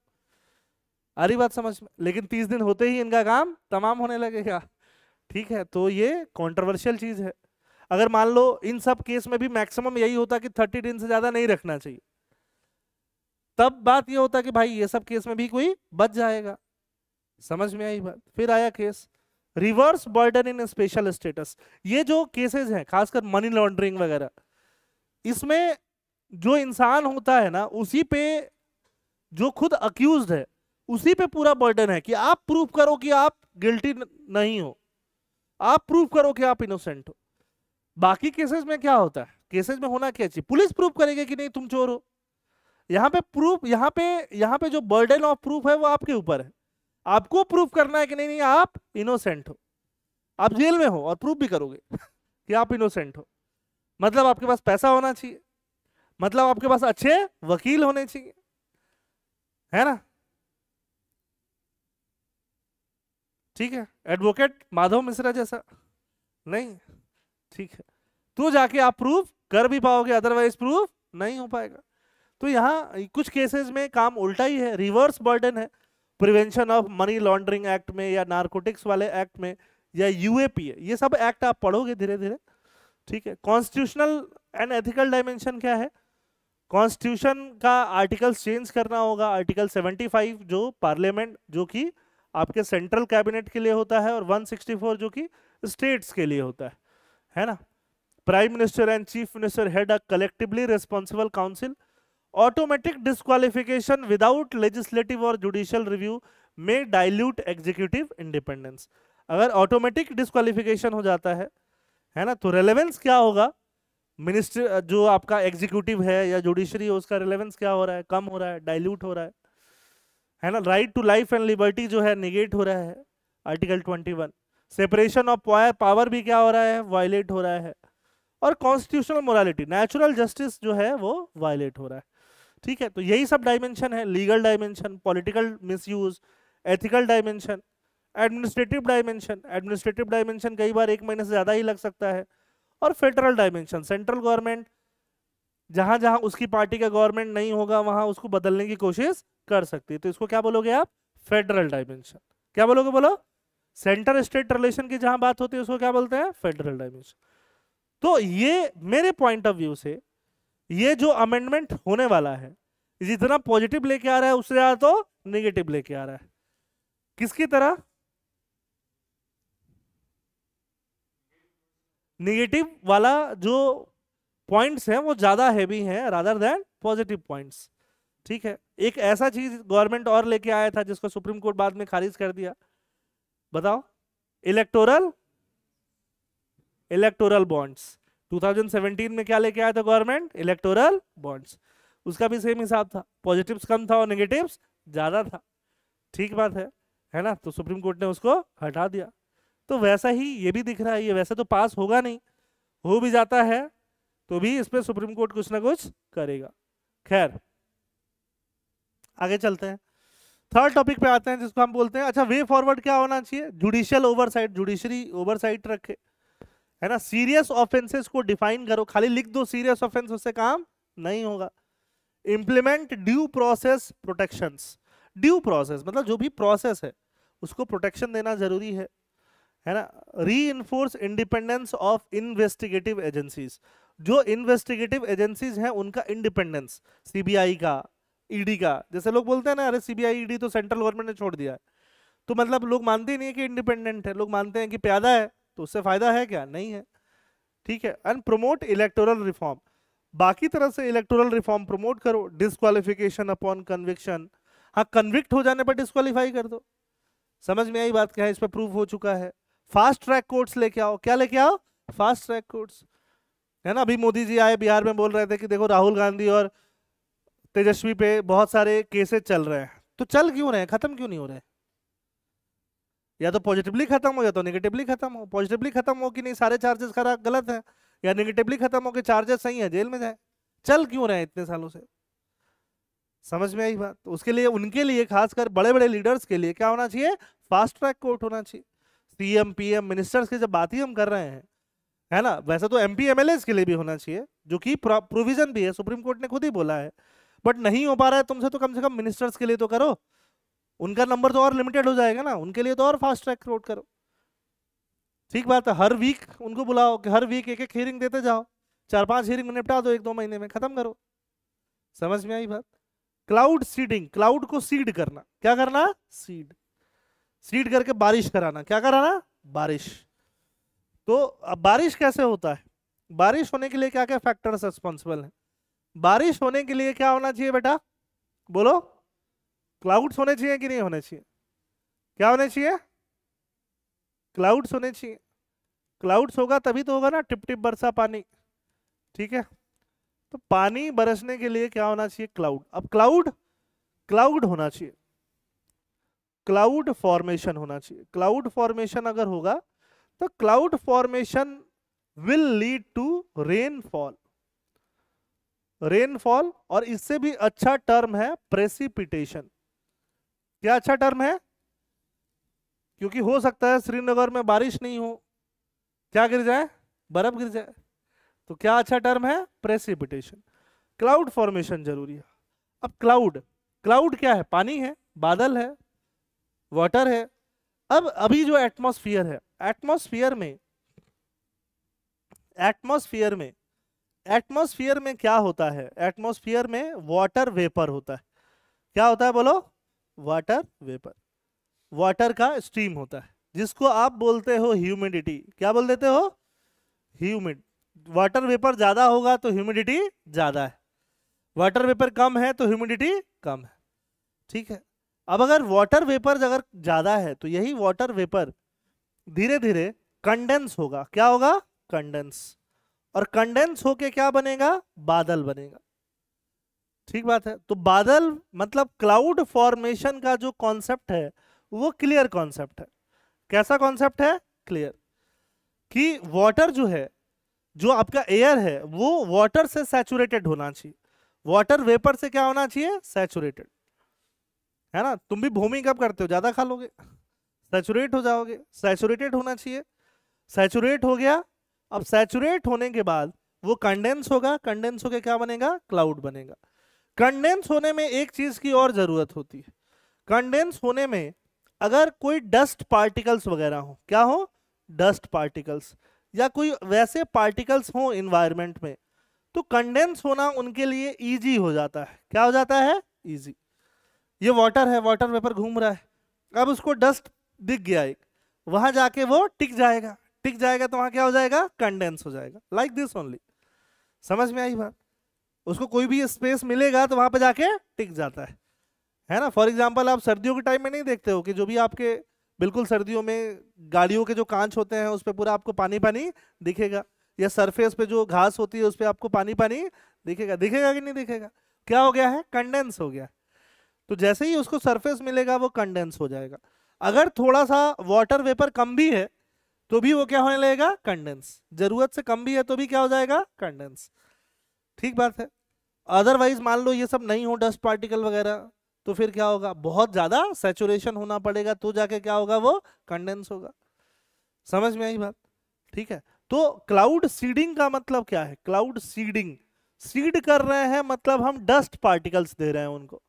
आ रही बात समझ में? लेकिन 30 दिन होते ही इनका काम तमाम होने लगेगा। ठीक है, तो ये कंट्रोवर्शियल चीज है। अगर मान लो इन सब केस में भी मैक्सिमम यही होता कि 30 दिन से ज्यादा नहीं रखना चाहिए, तब बात ये होता कि भाई ये सब केस में भी कोई बच जाएगा। समझ में आई बात? फिर आया केस रिवर्स बर्डन इन स्पेशल स्टेटस। ये जो केसेस हैं खासकर मनी लॉन्ड्रिंग वगैरह, इसमें जो इंसान होता है ना, उसी पे जो खुद अक्यूज्ड है उसी पे पूरा बर्डन है कि आप प्रूव करो कि आप गिल्टी नहीं हो, आप प्रूव करो कि आप इनोसेंट हो। बाकी केसेस में क्या होता है, केसेस में होना क्या चाहिए, पुलिस प्रूव करेगी कि नहीं तुम चोर हो। यहाँ पे प्रूफ, यहाँ पे जो बर्डन ऑफ प्रूफ है वो आपके ऊपर है। आपको प्रूफ करना है कि नहीं नहीं आप इनोसेंट हो। आप जेल में हो और प्रूफ भी करोगे कि आप इनोसेंट हो। मतलब आपके पास पैसा होना चाहिए, मतलब आपके पास अच्छे वकील होने चाहिए, है ना? ठीक है, एडवोकेट माधव मिश्रा जैसा नहीं, ठीक है, तो जाके आप प्रूफ कर भी पाओगे, अदरवाइज प्रूफ नहीं हो पाएगा। तो यहाँ कुछ केसेस में काम उल्टा ही है, रिवर्स बर्डन है। Prevention of money laundering act में या नारकोटिक्स वाले एक्ट में या यूएपी है, ये सब एक्ट आप पढ़ोगे धीरे धीरे। ठीक है, कॉन्स्टिट्यूशनल एंड एथिकल डायमेंशन क्या है? कॉन्स्टिट्यूशन का आर्टिकल्स चेंज करना होगा। आर्टिकल 75 जो पार्लियामेंट, जो कि आपके सेंट्रल कैबिनेट के लिए होता है, और 164 जो कि स्टेट्स के लिए होता है ना? Prime minister and chief minister head a collectively responsible council. Automatic disqualification without legislative और जुडिशियल रिव्यू में डाइल्यूट एग्जीक्यूटिव इंडिपेंडेंस। अगर ऑटोमेटिक डिस्क्वालिफिकेशन हो जाता है ना, तो रेलेवेंस क्या होगा? मिनिस्टर जो आपका एग्जीक्यूटिव है या जुडिशरी है उसका रेलेवेंस क्या हो रहा है? कम हो रहा है, डाइल्यूट हो रहा है ना? Right to life and liberty जो है निगेट हो रहा है, आर्टिकल 21। सेपरेशन ऑफ पावर भी क्या हो रहा है? वायलेट हो रहा है। और कॉन्स्टिट्यूशनल मोरालिटी, नेचुरल जस्टिस जो है वो वायलेट हो रहा है। ठीक है, तो यही सब डायमेंशन है, legal dimension, political misuse, ethical dimension, administrative dimension. Administrative dimension कई बार 1 महीने से ज्यादा ही लग सकता है। और फेडरल डायमेंशन, सेंट्रल गवर्नमेंट जहां जहां उसकी पार्टी का गवर्नमेंट नहीं होगा वहां उसको बदलने की कोशिश कर सकती है, तो इसको क्या बोलोगे आप? Federal dimension. क्या बोलोगे? बोलो। सेंटर स्टेट रिलेशन की जहां बात होती है उसको क्या बोलते हैं? Federal dimension. तो ये मेरे पॉइंट ऑफ व्यू से ये जो अमेंडमेंट होने वाला है, जितना पॉजिटिव लेके आ रहा है उससे ज्यादा तो नेगेटिव लेके आ रहा है। किसकी तरह? नेगेटिव वाला जो पॉइंट्स हैं वो ज्यादा हैवी हैं रादर देन पॉजिटिव पॉइंट्स। ठीक है, एक ऐसा चीज गवर्नमेंट और लेके आया था जिसको सुप्रीम कोर्ट बाद में खारिज कर दिया, बताओ। इलेक्टोरल बॉन्ड्स 2017 में क्या लेके आया था गवर्नमेंट? Electoral bonds. उसका भी सेम हिसाब था, पॉजिटिव्स कम था और नेगेटिव्स ज्यादा था। ठीक बात है ना? तो सुप्रीम कोर्ट ने उसको हटा दिया। तो वैसा ही ये भी दिख रहा है, ये वैसे तो पास होगा नहीं, हो भी जाता है तो भी इस पे सुप्रीम कोर्ट कुछ ना कुछ करेगा। खैर आगे चलते हैं, थर्ड टॉपिक पे आते हैं जिसको हम बोलते हैं, अच्छा वे फॉरवर्ड क्या होना चाहिए? जुडिशियल ओवरसाइट, जुडिशरी ओवरसाइट रखे, है ना? सीरियस ऑफेंसेस को डिफाइन करो, खाली लिख दो सीरियस ऑफेंस, उससे काम नहीं होगा। Implement due process protections. Due process मतलब जो भी प्रोसेस है उसको प्रोटेक्शन देना जरूरी है ना? री enforce independence of investigative agencies. जो इन्वेस्टिगेटिव एजेंसीज हैं उनका इंडिपेंडेंस, सीबीआई का, ईडी का। जैसे लोग बोलते हैं ना, अरे सीबीआई ईडी तो सेंट्रल गवर्नमेंट ने छोड़ दिया है, तो मतलब लोग मानते ही नहीं है कि इंडिपेंडेंट है, लोग मानते हैं कि प्यादा है, तो उससे फायदा है क्या? नहीं है। ठीक है, एंड प्रमोट इलेक्टोरल रिफॉर्म। बाकी तरह से इलेक्टोरल रिफॉर्म प्रमोट करो। डिस्क्वालिफिकेशन अपॉन कन्विक्शन, हाँ कन्विक्ट हो जाने पर डिस्क्वालीफाई कर दो। समझ में आई बात क्या है? इस पर प्रूफ हो चुका है। फास्ट ट्रैक कोर्ट्स लेके आओ। क्या लेके आओ? फास्ट ट्रैक कोर्ट्स, है ना? अभी मोदी जी आए बिहार में, बोल रहे थे कि देखो राहुल गांधी और तेजस्वी पे बहुत सारे केसेस चल रहे हैं, तो चल क्यों रहे हैं, खत्म क्यों नहीं हो रहे? या तो पॉजिटिवली खत्म हो या तो नेगेटिवली खत्म हो। पॉजिटिवली खत्म हो कि नहीं सारे चार्जेस खराब गलत हैं, या नेगेटिवली खत्म हो कि चार्जेस सही है जेल में जाए। चल क्यों रहे हैं इतने सालों से? समझ में आई बात? तो उसके लिए, उनके लिए, खासकर बड़े बड़े लीडर्स के लिए क्या होना चाहिए? फास्ट ट्रैक कोर्ट होना चाहिए। सीएम पीएम मिनिस्टर्स की जब बात ही हम कर रहे हैं, है ना, वैसे तो एमपी एमएलए के लिए भी होना चाहिए, जो कि प्रोविजन भी है, सुप्रीम कोर्ट ने खुद ही बोला है। बट नहीं हो पा रहा है तुमसे, तो कम से कम मिनिस्टर्स के लिए तो करो। उनका नंबर तो और लिमिटेड हो जाएगा ना, उनके लिए तो और फास्ट ट्रैक कोर्ट करो। ठीक बात है, हर वीक उनको बुलाओ कि हर वीक एक एक हियरिंग देते जाओ, 4-5 हियरिंग निपटा दो 1-2 महीने में, खत्म करो। समझ में आई बात? क्लाउड सीडिंग, क्लाउड को सीड करना, क्या करना? सीड। सीड करके बारिश कराना, क्या कराना? बारिश। तो अब बारिश कैसे होता है? बारिश होने के लिए क्या क्या फैक्टर्स रिस्पॉन्सिबल हैं? बारिश होने के लिए क्या होना चाहिए बेटा, बोलो? क्लाउड्स होने चाहिए कि नहीं होने चाहिए? क्या होने चाहिए? क्लाउड्स होने चाहिए। क्लाउड्स होगा तभी तो होगा ना टिप टिप बरसा पानी। ठीक है, तो पानी बरसने के लिए क्या होना चाहिए? क्लाउड। अब क्लाउड, क्लाउड होना चाहिए, क्लाउड फॉर्मेशन होना चाहिए। क्लाउड फॉर्मेशन अगर होगा तो cloud formation will lead to rainfall. Rainfall, और इससे भी अच्छा टर्म है प्रेसिपिटेशन। क्या अच्छा टर्म है? क्योंकि हो सकता है श्रीनगर में बारिश नहीं हो, क्या गिर जाए? बर्फ गिर जाए। तो क्या अच्छा टर्म है? प्रेसिपिटेशन। क्लाउड फॉर्मेशन जरूरी है। अब क्लाउड, क्लाउड क्या है? पानी है, बादल है, वाटर है। अब अभी जो एटमॉस्फेयर है, एटमॉस्फेयर में, एटमॉस्फेयर में, एटमॉस्फेयर में क्या होता है? एटमॉस्फेयर में वाटर वेपर होता है। क्या होता है बोलो? Water vapour. वाटर का स्ट्रीम होता है, जिसको आप बोलते हो ह्यूमिडिटी। क्या बोल देते हो? ह्यूमिड। वाटर वेपर ज्यादा होगा तो ह्यूमिडिटी ज्यादा है, वाटर वेपर कम है तो ह्यूमिडिटी कम है। ठीक है, अब अगर वाटर वेपर अगर ज्यादा है तो यही वाटर वेपर धीरे धीरे कंडेंस होगा। क्या होगा? कंडेंस। और कंडेंस होके क्या बनेगा? बादल बनेगा। ठीक बात है, तो बादल मतलब क्लाउड फॉर्मेशन का जो कॉन्सेप्ट है वो क्लियर कॉन्सेप्ट है। कैसा कॉन्सेप्ट है? क्लियर। कि वाटर जो है, जो आपका एयर है, वो वाटर से सैचुरेटेड होना चाहिए। वाटर वेपर से क्या होना चाहिए? सैचुरेटेड, है ना। तुम भी भूमि कब करते हो? ज्यादा खा लोगे, सैचुरेट हो जाओगे। सैचुरेटेड होना चाहिए, सैचुरेट हो गया। अब सैचुरेट होने के बाद वो कंडेंस होगा, कंडेंस होके क्या बनेगा? क्लाउड बनेगा। कंडेंस होने में एक चीज की और जरूरत होती है। कंडेंस होने में अगर कोई डस्ट पार्टिकल्स वगैरह हो, क्या हो? डस्ट पार्टिकल्स, या कोई वैसे पार्टिकल्स हो इन्वायरमेंट में, तो कंडेंस होना उनके लिए इजी हो जाता है। क्या हो जाता है? इजी। ये वाटर है, वाटर वेपर घूम रहा है, अब उसको डस्ट दिख गया एक, वहां जाके वो टिक जाएगा। टिक जाएगा तो वहां क्या हो जाएगा? कंडेंस हो जाएगा। Like this only. समझ में आई बात? उसको कोई भी स्पेस मिलेगा तो वहां पे जाके टिक जाता है ना। फॉर एग्जांपल आप सर्दियों के टाइम में नहीं देखते हो कि जो भी आपके बिल्कुल सर्दियों में गाड़ियों के जो कांच होते हैं उस पर पूरा आपको पानी पानी दिखेगा, या सरफेस पे जो घास होती है उस पर आपको पानी पानी दिखेगा। दिखेगा कि नहीं दिखेगा? क्या हो गया है? कंडेंस हो गया। तो जैसे ही उसको सरफेस मिलेगा वो कंडेंस हो जाएगा। अगर थोड़ा सा वाटर वेपर कम भी है तो भी वो क्या होने लगेगा? कंडेंस। जरूरत से कम भी है तो भी क्या हो जाएगा? कंडेंस। ठीक बात है। अदरवाइज मान लो ये सब नहीं हो, डस्ट पार्टिकल वगैरह, तो फिर क्या होगा? बहुत ज्यादा सैचुरेशन होना पड़ेगा तो जाके क्या होगा? वो कंडेंस होगा। समझ में आई बात? ठीक है, तो क्लाउड सीडिंग का मतलब क्या है? क्लाउड सीडिंग, सीड कर रहे हैं मतलब हम डस्ट पार्टिकल्स दे रहे हैं उनको।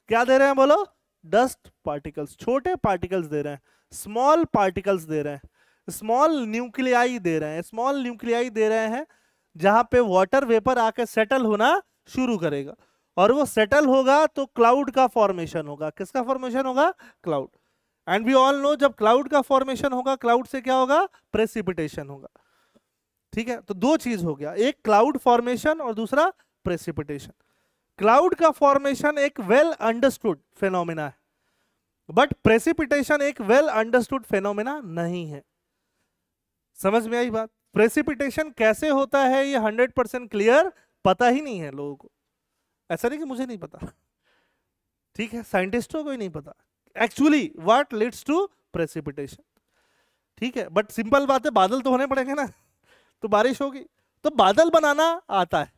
क्या दे रहे हैं बोलो? डस्ट पार्टिकल्स, छोटे पार्टिकल्स दे रहे हैं, स्मॉल पार्टिकल्स दे रहे हैं, स्मॉल न्यूक्लियाई दे रहे हैं, स्मॉल न्यूक्लियाई दे रहे हैं, जहां पे वाटर वेपर आके सेटल होना शुरू करेगा। और वो सेटल होगा तो क्लाउड का फॉर्मेशन होगा। किसका फॉर्मेशन होगा? Cloud. And we all know जब क्लाउड का फॉर्मेशन होगा, क्लाउड से क्या होगा? प्रेसिपिटेशन होगा। ठीक है, तो दो चीज हो गया, एक क्लाउड फॉर्मेशन और दूसरा प्रेसिपिटेशन। क्लाउड का फॉर्मेशन एक वेल अंडरस्टूड फेनोमेना है, बट प्रेसिपिटेशन एक वेल अंडरस्टूड फेनोमेना नहीं है। समझ में आई बात? प्रेसिपिटेशन कैसे होता है ये 100% क्लियर पता ही नहीं है लोगों को। ऐसा नहीं कि मुझे नहीं पता, ठीक है, साइंटिस्टों को ही नहीं पता actually what leads to precipitation, ठीक है। बट सिंपल बात है, बादल तो होने पड़ेंगे ना, तो बारिश होगी। तो बादल बनाना आता है,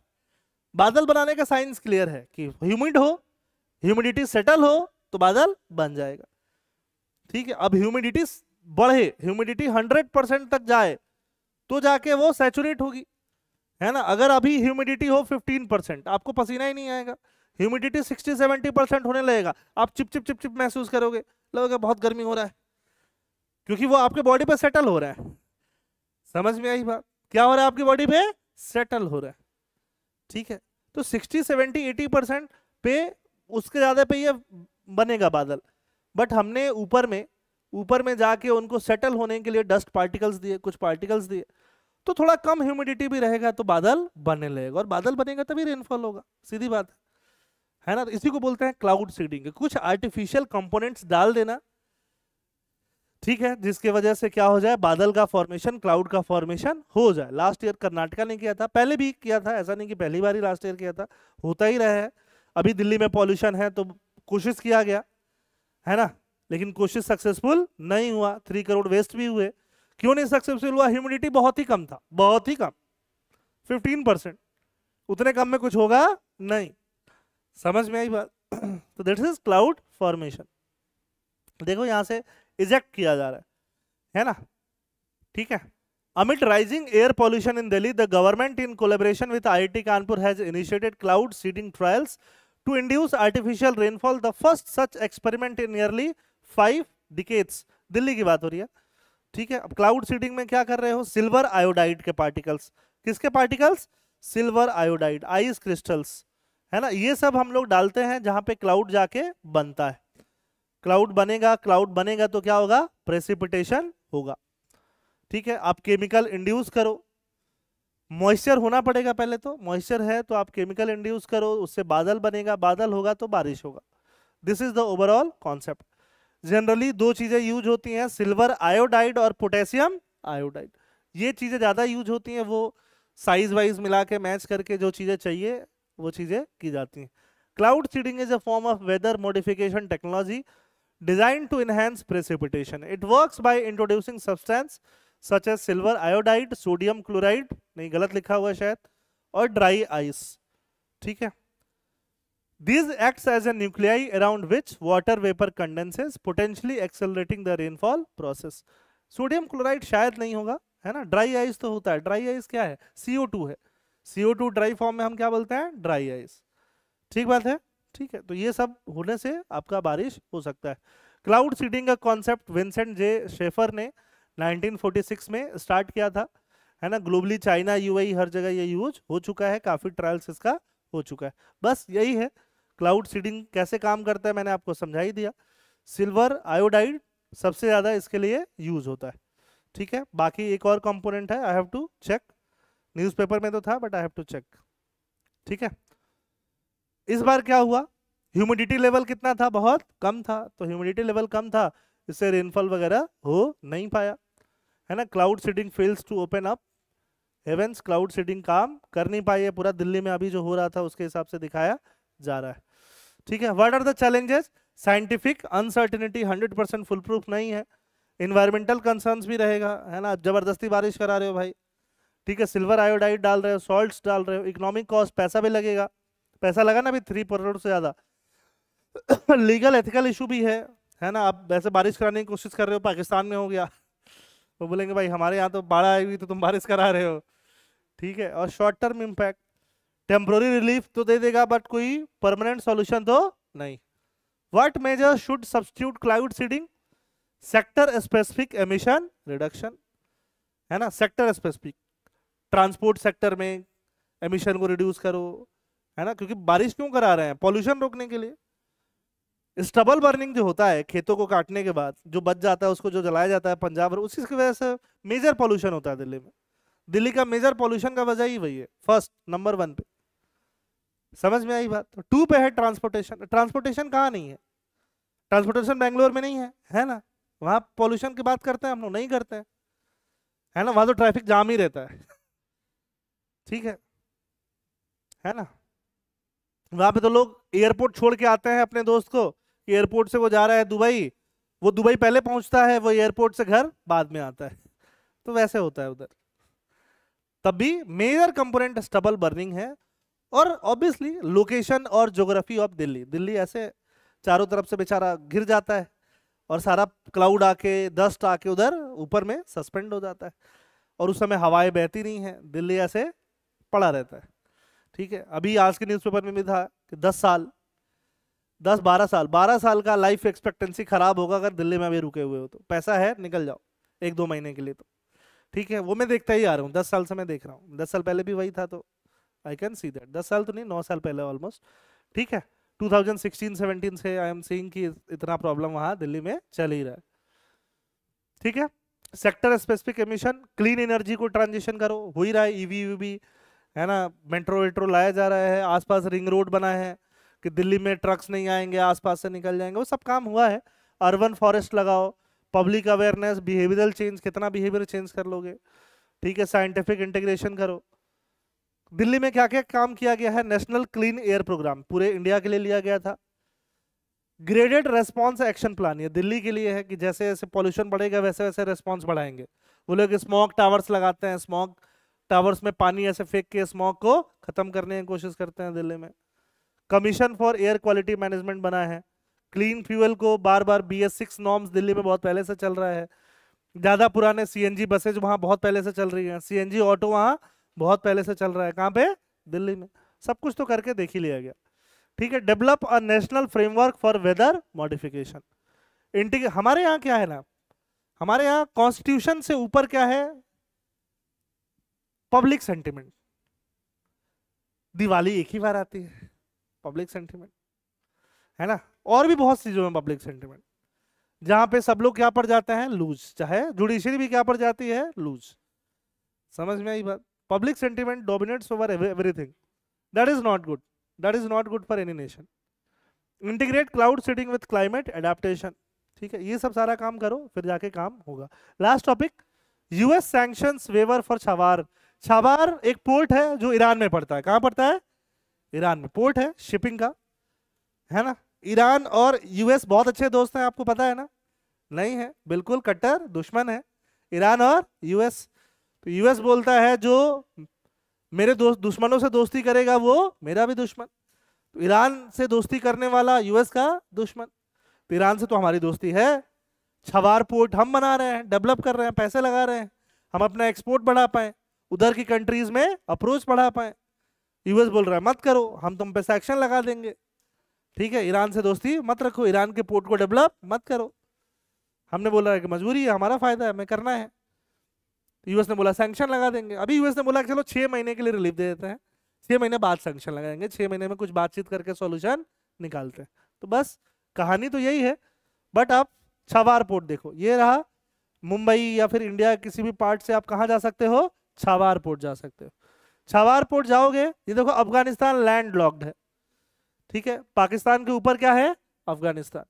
बादल बनाने का साइंस क्लियर है कि ह्यूमिड हो, ह्यूमिडिटी सेटल हो तो बादल बन जाएगा, ठीक है। अब ह्यूमिडिटी बढ़े, ह्यूमिडिटी 100% तक जाए तो जाके वो सैचुरेट होगी, है ना। अगर अभी ह्यूमिडिटी हो 15%, आपको पसीना ही नहीं आएगा। ह्यूमिडिटी 60-70% होने लगेगा, आप चिप चिप चिप चिप महसूस करोगे, लगेगा बहुत गर्मी हो रहा है, क्योंकि वो आपके बॉडी पे सेटल हो रहा है। समझ में आई बात? क्या हो रहा है आपकी बॉडी पे? सेटल हो रहा है, ठीक है। तो 60-70-80% पे, उसके ज्यादा पे ये बनेगा बादल। बट हमने ऊपर में जाके उनको सेटल होने के लिए डस्ट पार्टिकल्स दिए, कुछ पार्टिकल्स दिए, तो थोड़ा कम ह्यूमिडिटी भी रहेगा तो बादल बनने लगेगा, और बादल बनेगा तभी रेनफॉल होगा, सीधी बात है ना। तो इसी को बोलते हैं क्लाउड सीडिंग। कुछ आर्टिफिशियल कंपोनेंट्स डाल देना, ठीक है, जिसकी वजह से क्या हो जाए, बादल का फॉर्मेशन, क्लाउड का फॉर्मेशन हो जाए। लास्ट ईयर कर्नाटका ने किया था, पहले भी किया था, ऐसा नहीं कि पहली बार ही लास्ट ईयर किया था, होता ही रहा है। अभी दिल्ली में पॉल्यूशन है तो कोशिश किया गया, है ना, लेकिन कोशिश सक्सेसफुल नहीं हुआ, 3 करोड़ वेस्ट भी हुए। क्यों नहीं सक्सेसफुल हुआ? ह्यूमिडिटी बहुत ही कम था, बहुत ही कम, 15%, उतने कम में कुछ होगा नहीं। समझ में आई बात? तो दैट इज क्लाउड फॉर्मेशन। देखो यहां से इजेक्ट किया जा रहा है ना, ठीक है। Amid rising air pollution in Delhi, the government in collaboration with IIT Kanpur has initiated cloud seeding trials to induce artificial rainfall, the first such experiment in nearly 5 decades। Delhi की बात हो रही है, ठीक है। अब क्लाउड सीडिंग में क्या कर रहे हो? सिल्वर आयोडाइड के पार्टिकल्स, किसके particles? Silver iodide, ice crystals, है ना, ये सब हम लोग डालते हैं जहां पे क्लाउड जाके बनता है। क्लाउड बनेगा तो क्या होगा? प्रेसिपिटेशन होगा, ठीक है। आप केमिकल इंड्यूस करो, मॉइस्चर होना पड़ेगा पहले, तो मॉइस्चर है तो आप केमिकल इंड्यूस करो, उससे बादल बनेगा, बादल होगा तो बारिश होगा। This is the overall concept. Generally 2 चीजें यूज होती हैं, सिल्वर आयोडाइड और पोटेशियम आयोडाइड। ये चीजें ज्यादा यूज होती हैं, वो साइज वाइज मिला के मैच करके जो चीजें चाहिए वो चीजें की जाती हैं। Cloud seeding is a form of weather modification technology designed to enhance precipitation. It works by introducing substance such as silver iodide, sodium chloride, नहीं गलत लिखा हुआ शायद, और dry ice, ठीक है। These acts as a nuclei around which water vapor condenses, potentially accelerating the rainfall process. Sodium chloride शायद नहीं होगा, है ना। ड्राई आइस तो होता है, ड्राई आइस क्या है? CO2 है, CO2 ड्राई फॉर्म में हम क्या बोलते हैं? ड्राई आइस, ठीक बात है, ठीक है। तो ये सब होने से आपका बारिश हो सकता है। क्लाउड सीडिंग का कॉन्सेप्ट विंसेंट जे शेफर ने 1946 में स्टार्ट किया था, है ना। ग्लोबली चाइना, यूएई, हर जगह ये यूज हो चुका है, काफी ट्रायल्स इसका हो चुका है। बस यही है, क्लाउड सीडिंग कैसे काम करता है मैंने आपको समझा ही दिया। सिल्वर आयोडाइड सबसे ज्यादा इसके लिए यूज होता है, ठीक है। बाकी एक और कंपोनेंट है, I have to check, newspaper में तो था but I have to check, ठीक है। इस बार क्या हुआ? ह्यूमिडिटी लेवल कितना था? बहुत कम था, तो ह्यूमिडिटी लेवल कम था, इससे रेनफॉल वगैरह हो नहीं पाया, है ना। Cloud seeding fails to open up heavens, cloud seeding काम कर नहीं पाई है। पूरा दिल्ली में अभी जो हो रहा था उसके हिसाब से दिखाया जा रहा है, ठीक है। What are the challenges? Scientific uncertainty, 100% foolproof नहीं है। इन्वायरमेंटल कंसर्न्स भी रहेगा, है ना, जबरदस्ती बारिश करा रहे हो भाई, ठीक है। सिल्वर आयोडाइड डाल रहे हो, सॉल्ट्स डाल रहे हो, इकोनॉमिक कॉस्ट, पैसा भी लगेगा, पैसा लगा ना अभी 3 करोड़ से ज्यादा। लीगल एथिकल इशू भी है ना। आप वैसे बारिश कराने की कोशिश कर रहे हो, पाकिस्तान में हो गया, वो बोलेंगे भाई हमारे यहाँ तो बाढ़ आई हुई तो तुम बारिश करा रहे हो, ठीक है। और short term impact, temporary relief तो दे देगा बट कोई परमानेंट सॉल्यूशन तो नहीं। What measure should substitute cloud seeding? Sector specific emission reduction, है ना, सेक्टर स्पेसिफिक। ट्रांसपोर्ट सेक्टर में एमिशन को रिड्यूस करो, है ना, क्योंकि बारिश क्यों करा रहे हैं? पॉल्यूशन रोकने के लिए। स्टबल बर्निंग जो होता है, खेतों को काटने के बाद जो बच जाता है उसको जो जलाया जाता है पंजाब, उसी की वजह से मेजर पॉल्यूशन होता है दिल्ली में। दिल्ली का मेजर पॉल्यूशन का वजह ही वही है, फर्स्ट नंबर 1 पे। समझ में आई बात? तो 2 पे है ट्रांसपोर्टेशन। ट्रांसपोर्टेशन कहाँ नहीं है? ट्रांसपोर्टेशन बेंगलोर में नहीं है ना। वहां पॉल्यूशन की बात करते हैं हम लोग? नहीं करते हैं, है ना। वहां तो ट्रैफिक जाम ही रहता है, ठीक है ना। वहां पे तो लोग एयरपोर्ट छोड़ के आते हैं अपने दोस्त को कि एयरपोर्ट से वो जा रहा है दुबई, वो दुबई पहले पहुंचता है, वो एयरपोर्ट से घर बाद में आता है। तो वैसे होता है उधर। तब भी मेजर कंपोनेंट स्टबल बर्निंग है। और ऑब्वियसली लोकेशन और ज्योग्राफी ऑफ दिल्ली, दिल्ली ऐसे चारों तरफ से बेचारा घिर जाता है और सारा क्लाउड आके डस्ट आके उधर ऊपर में सस्पेंड हो जाता है, और उस समय हवाएं बहती नहीं है, दिल्ली ऐसे पड़ा रहता है। ठीक है, अभी आज के न्यूज़पेपर में भी था कि 10 साल, 10-12 साल, 12 साल का लाइफ एक्सपेक्टेंसी खराब होगा अगर दिल्ली में अभी रुके हुए हो तो। पैसा है, निकल जाओ 1-2 महीने के लिए तो। ठीक है, वो मैं देखता ही आ रहा हूँ, 10 साल से मैं देख रहा हूँ, 10 साल पहले भी वही था, तो आई कैन सी दैट। 10 साल तो नहीं, 9 साल पहले ऑलमोस्ट। ठीक है, 2016-17 से आई एम सीइंग कि इतना प्रॉब्लम वहाँ दिल्ली में चल ही रहा है। ठीक है, sector specific emission, clean energy को ट्रांजिशन करो, हो ही रहा है, ईवी वीवी है ना, मेट्रो वेट्रो लाया जा रहा है, आसपास रिंग रोड बना है कि दिल्ली में ट्रक्स नहीं आएंगे, आसपास से निकल जाएंगे, वो सब काम हुआ है। अर्बन फॉरेस्ट लगाओ, पब्लिक अवेयरनेस, बिहेवियरल चेंज, कितना बिहेवियर चेंज कर लोगे। ठीक है, साइंटिफिक इंटीग्रेशन करो। दिल्ली में क्या क्या काम किया गया है, नेशनल क्लीन एयर प्रोग्राम पूरे इंडिया के लिए लिया गया था। ग्रेडेड रेस्पॉन्स एक्शन प्लान, ये दिल्ली के लिए है कि जैसे जैसे पॉल्यूशन बढ़ेगा वैसे वैसे रेस्पॉन्स बढ़ाएंगे। वो लोग स्मॉग टावर्स लगाते हैं, स्मॉग टावर्स में पानी ऐसे फेंक के स्मॉग को खत्म करने की कोशिश करते हैं दिल्ली में। Commission for air quality management बना है। क्लीन फ्यूल को बार बार BS6 नॉर्म्स दिल्ली में बहुत पहले से चल रहा है। ज़्यादा पुराने CNG बसेज वहाँ बहुत पहले से चल रही हैं, CNG ऑटो वहाँ बहुत पहले से चल रहा है। कहाँ पे? दिल्ली में। सब कुछ तो करके देख ही लिया गया। ठीक है, develop a national framework for weather modification. हमारे यहाँ क्या है ना, हमारे यहाँ कॉन्स्टिट्यूशन से ऊपर क्या है, पब्लिक सेंटिमेंट। दिवाली एक ही बार आती है, पब्लिक सेंटिमेंट है ना, और भी बहुत चीजों में पब्लिक सेंटिमेंट, जहां पे सब लोग क्या पड़ जाते हैं, लूज। चाहे जुडिशरी भी क्या पड़ जाती है, लूज। समझ में आई बात? Public sentiment dominates over everything. That is not good, that is not good for any nation. Integrate cloud seeding with climate adaptation. ठीक है, ये सब सारा काम करो, फिर जाके काम होगा। Last topic, US sanctions waiver for Chabahar. Chabahar एक पोर्ट है जो ईरान में पड़ता है। कहाँ पड़ता है? ईरान में। पोर्ट है शिपिंग का, है ना। ईरान और यूएस बहुत अच्छे दोस्त हैं, आपको पता है ना? नहीं है, बिल्कुल कट्टर दुश्मन है ईरान और यूएस। तो यूएस बोलता है जो मेरे दोस्त दुश्मनों से दोस्ती करेगा वो मेरा भी दुश्मन। तो ईरान से दोस्ती करने वाला यूएस का दुश्मन। तो ईरान से तो हमारी दोस्ती है। छवार पोर्ट हम बना रहे हैं, डेवलप कर रहे हैं, पैसे लगा रहे हैं, हम अपना एक्सपोर्ट बढ़ा पाए, उधर की कंट्रीज में अप्रोच बढ़ा पाए। यूएस बोल रहा है मत करो, हम तुम पे सैक्शन लगा देंगे। ठीक है, ईरान से दोस्ती मत रखो, ईरान के पोर्ट को डेवलप मत करो। हमने बोला है कि मजबूरी है, हमारा फायदा है, हमें करना है। यूएस ने बोला सैंक्शन लगा देंगे। अभी यूएस ने बोला कि चलो 6 महीने के लिए रिलीफ दे देते हैं, 6 महीने बाद सैंक्शन लगाएंगे, 6 महीने में कुछ बातचीत करके सॉल्यूशन निकालते हैं। तो बस कहानी तो यही है। बट आप छावार पोर्ट देखो, ये रहा मुंबई या फिर इंडिया किसी भी पार्ट से आप कहाँ जा सकते हो, छावार पोर्ट जा सकते हो। छावार पोर्ट जाओगे, ये देखो अफगानिस्तान लैंड लॉक्ड है। ठीक है, पाकिस्तान के ऊपर क्या है, अफगानिस्तान।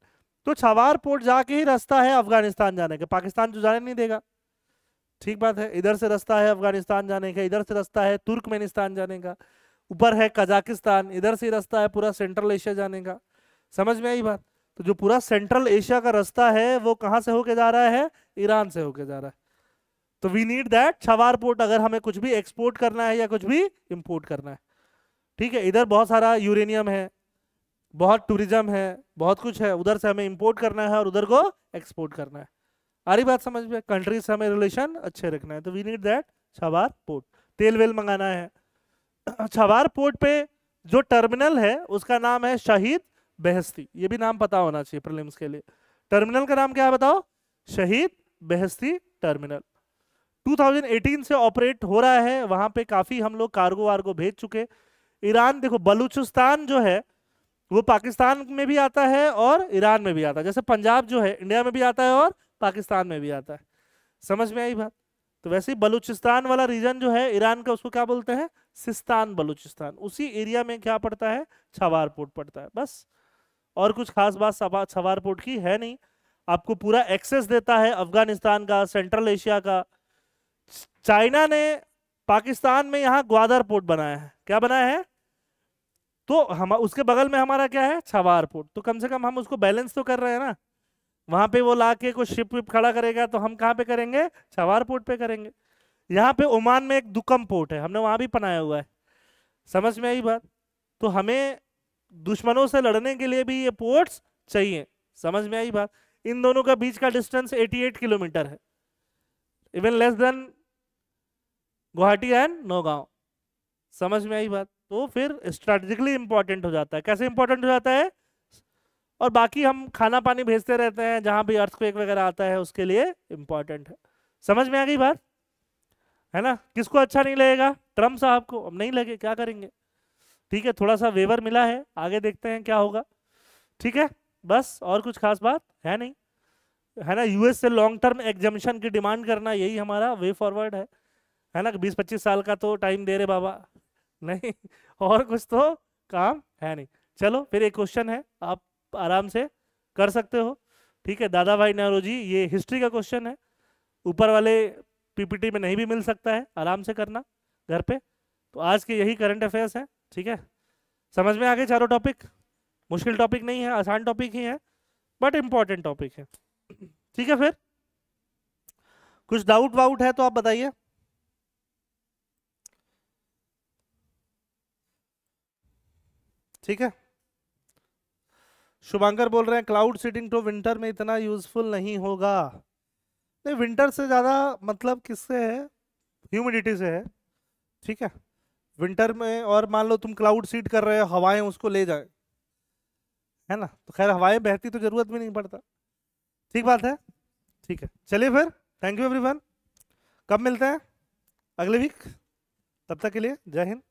तो छावार पोर्ट जाके ही रास्ता है अफगानिस्तान जाने का, पाकिस्तान जो जाने नहीं देगा। ठीक बात है, इधर से रास्ता है अफगानिस्तान जाने का, इधर से रास्ता है तुर्कमेनिस्तान जाने का, ऊपर है कजाकिस्तान, इधर से रास्ता है पूरा सेंट्रल एशिया जाने का। समझ में आई बात? तो जो पूरा सेंट्रल एशिया का रास्ता है वो कहाँ से होके जा रहा है, ईरान से होके जा रहा है। तो वी नीड दैट छवार पोर्ट, अगर हमें कुछ भी एक्सपोर्ट करना है या कुछ भी इंपोर्ट करना है। ठीक है, इधर बहुत सारा यूरेनियम है, बहुत टूरिज्म है, बहुत कुछ है, उधर से हमें इंपोर्ट करना है और उधर को एक्सपोर्ट करना है। आ रही बात समझ में? कंट्रीज से हमें रिलेशन अच्छे रखना है, तो वी नीड दैट छवार पोर्ट। तेल वेल मंगाना है। छवार पोर्ट पे जो टर्मिनल है उसका नाम है शहीद बेहस्ती। ये भी नाम पता होना चाहिए प्रीलिम्स के लिए। टर्मिनल का नाम क्या है बताओ? शहीद बेहस्ती टर्मिनल। 2018 से ऑपरेट हो रहा है, वहां पे काफी हम लोग कार्गो वार्गो भेज चुके। ईरान देखो, बलूचिस्तान जो है वो पाकिस्तान में भी आता है और ईरान में भी आता है। जैसे पंजाब जो है इंडिया में भी आता है और पाकिस्तान में भी आता है। समझ में आई बात? तो वैसे ही बलूचिस्तान वाला रीजन जो है ईरान का, उसको क्या बोलते हैं, सिस्तान बलूचिस्तान। उसी एरिया में क्या पड़ता है, छवार पोर्ट पड़ता है। बस और कुछ खास बात छवार पोर्ट की है नहीं। आपको पूरा एक्सेस देता है अफगानिस्तान का, सेंट्रल एशिया का। चाइना ने पाकिस्तान में यहाँ ग्वादर पोर्ट बनाया है। क्या बनाया है? तो हम उसके बगल में हमारा क्या है, छवार पोर्ट, तो कम से कम हम उसको बैलेंस तो कर रहे हैं ना। वहां पे वो लाके कोई शिप विप खड़ा करेगा तो हम कहाँ पे करेंगे, छवार पोर्ट पे करेंगे। यहाँ पे ओमान में एक दुकम पोर्ट है, हमने वहां भी बनाया हुआ है। समझ में आई बात। तो हमें दुश्मनों से लड़ने के लिए भी ये पोर्ट्स चाहिए। समझ में आई बात। इन दोनों का बीच का डिस्टेंस 88 किलोमीटर है, even less than Guwahati and Naugaon. समझ में आई बात। तो फिर स्ट्रेटेजिकली इंपॉर्टेंट हो जाता है। कैसे इंपॉर्टेंट हो जाता है, और बाकी हम खाना पानी भेजते रहते हैं, जहां भी अर्थक्वेक वगैरह आता है उसके लिए इंपॉर्टेंट है। समझ में आ गई बात, है ना। किसको अच्छा नहीं लगेगा, ट्रम्प साहब को। अब नहीं लगे क्या करेंगे। ठीक है, थोड़ा सा वेवर मिला है, आगे देखते हैं क्या होगा। ठीक है, बस और कुछ खास बात है नहीं, है ना। यूएस से लॉन्ग टर्म एग्जामिशन की डिमांड करना, यही हमारा वे फॉरवर्ड है ना। 20-25 साल का तो टाइम दे रहे बाबा, नहीं और कुछ तो काम है नहीं। चलो फिर एक क्वेश्चन है, आप आराम से कर सकते हो। ठीक है, दादा भाई नेहरू जी, ये हिस्ट्री का क्वेश्चन है, ऊपर वाले पीपीटी में नहीं भी मिल सकता है, आराम से करना घर पे। तो आज के यही करंट अफेयर्स हैं। ठीक है, समझ में आ गए चारों टॉपिक। मुश्किल टॉपिक नहीं है, आसान टॉपिक ही है, बट इंपॉर्टेंट टॉपिक है। ठीक है, फिर कुछ डाउट वाउट है तो आप बताइए। ठीक है, शुभांकर बोल रहे हैं क्लाउड सीडिंग तो विंटर में इतना यूजफुल नहीं होगा। नहीं, विंटर से ज़्यादा मतलब किससे है, ह्यूमिडिटी से है। ठीक है, विंटर में और मान लो तुम क्लाउड सीड कर रहे हो, हवाएं उसको ले जाए, है ना, तो खैर हवाएं बहती तो जरूरत भी नहीं पड़ता। ठीक बात है। ठीक है, चलिए फिर, थैंक यू एवरीवन। कब मिलते हैं, अगले वीक। तब तक के लिए जय हिंद।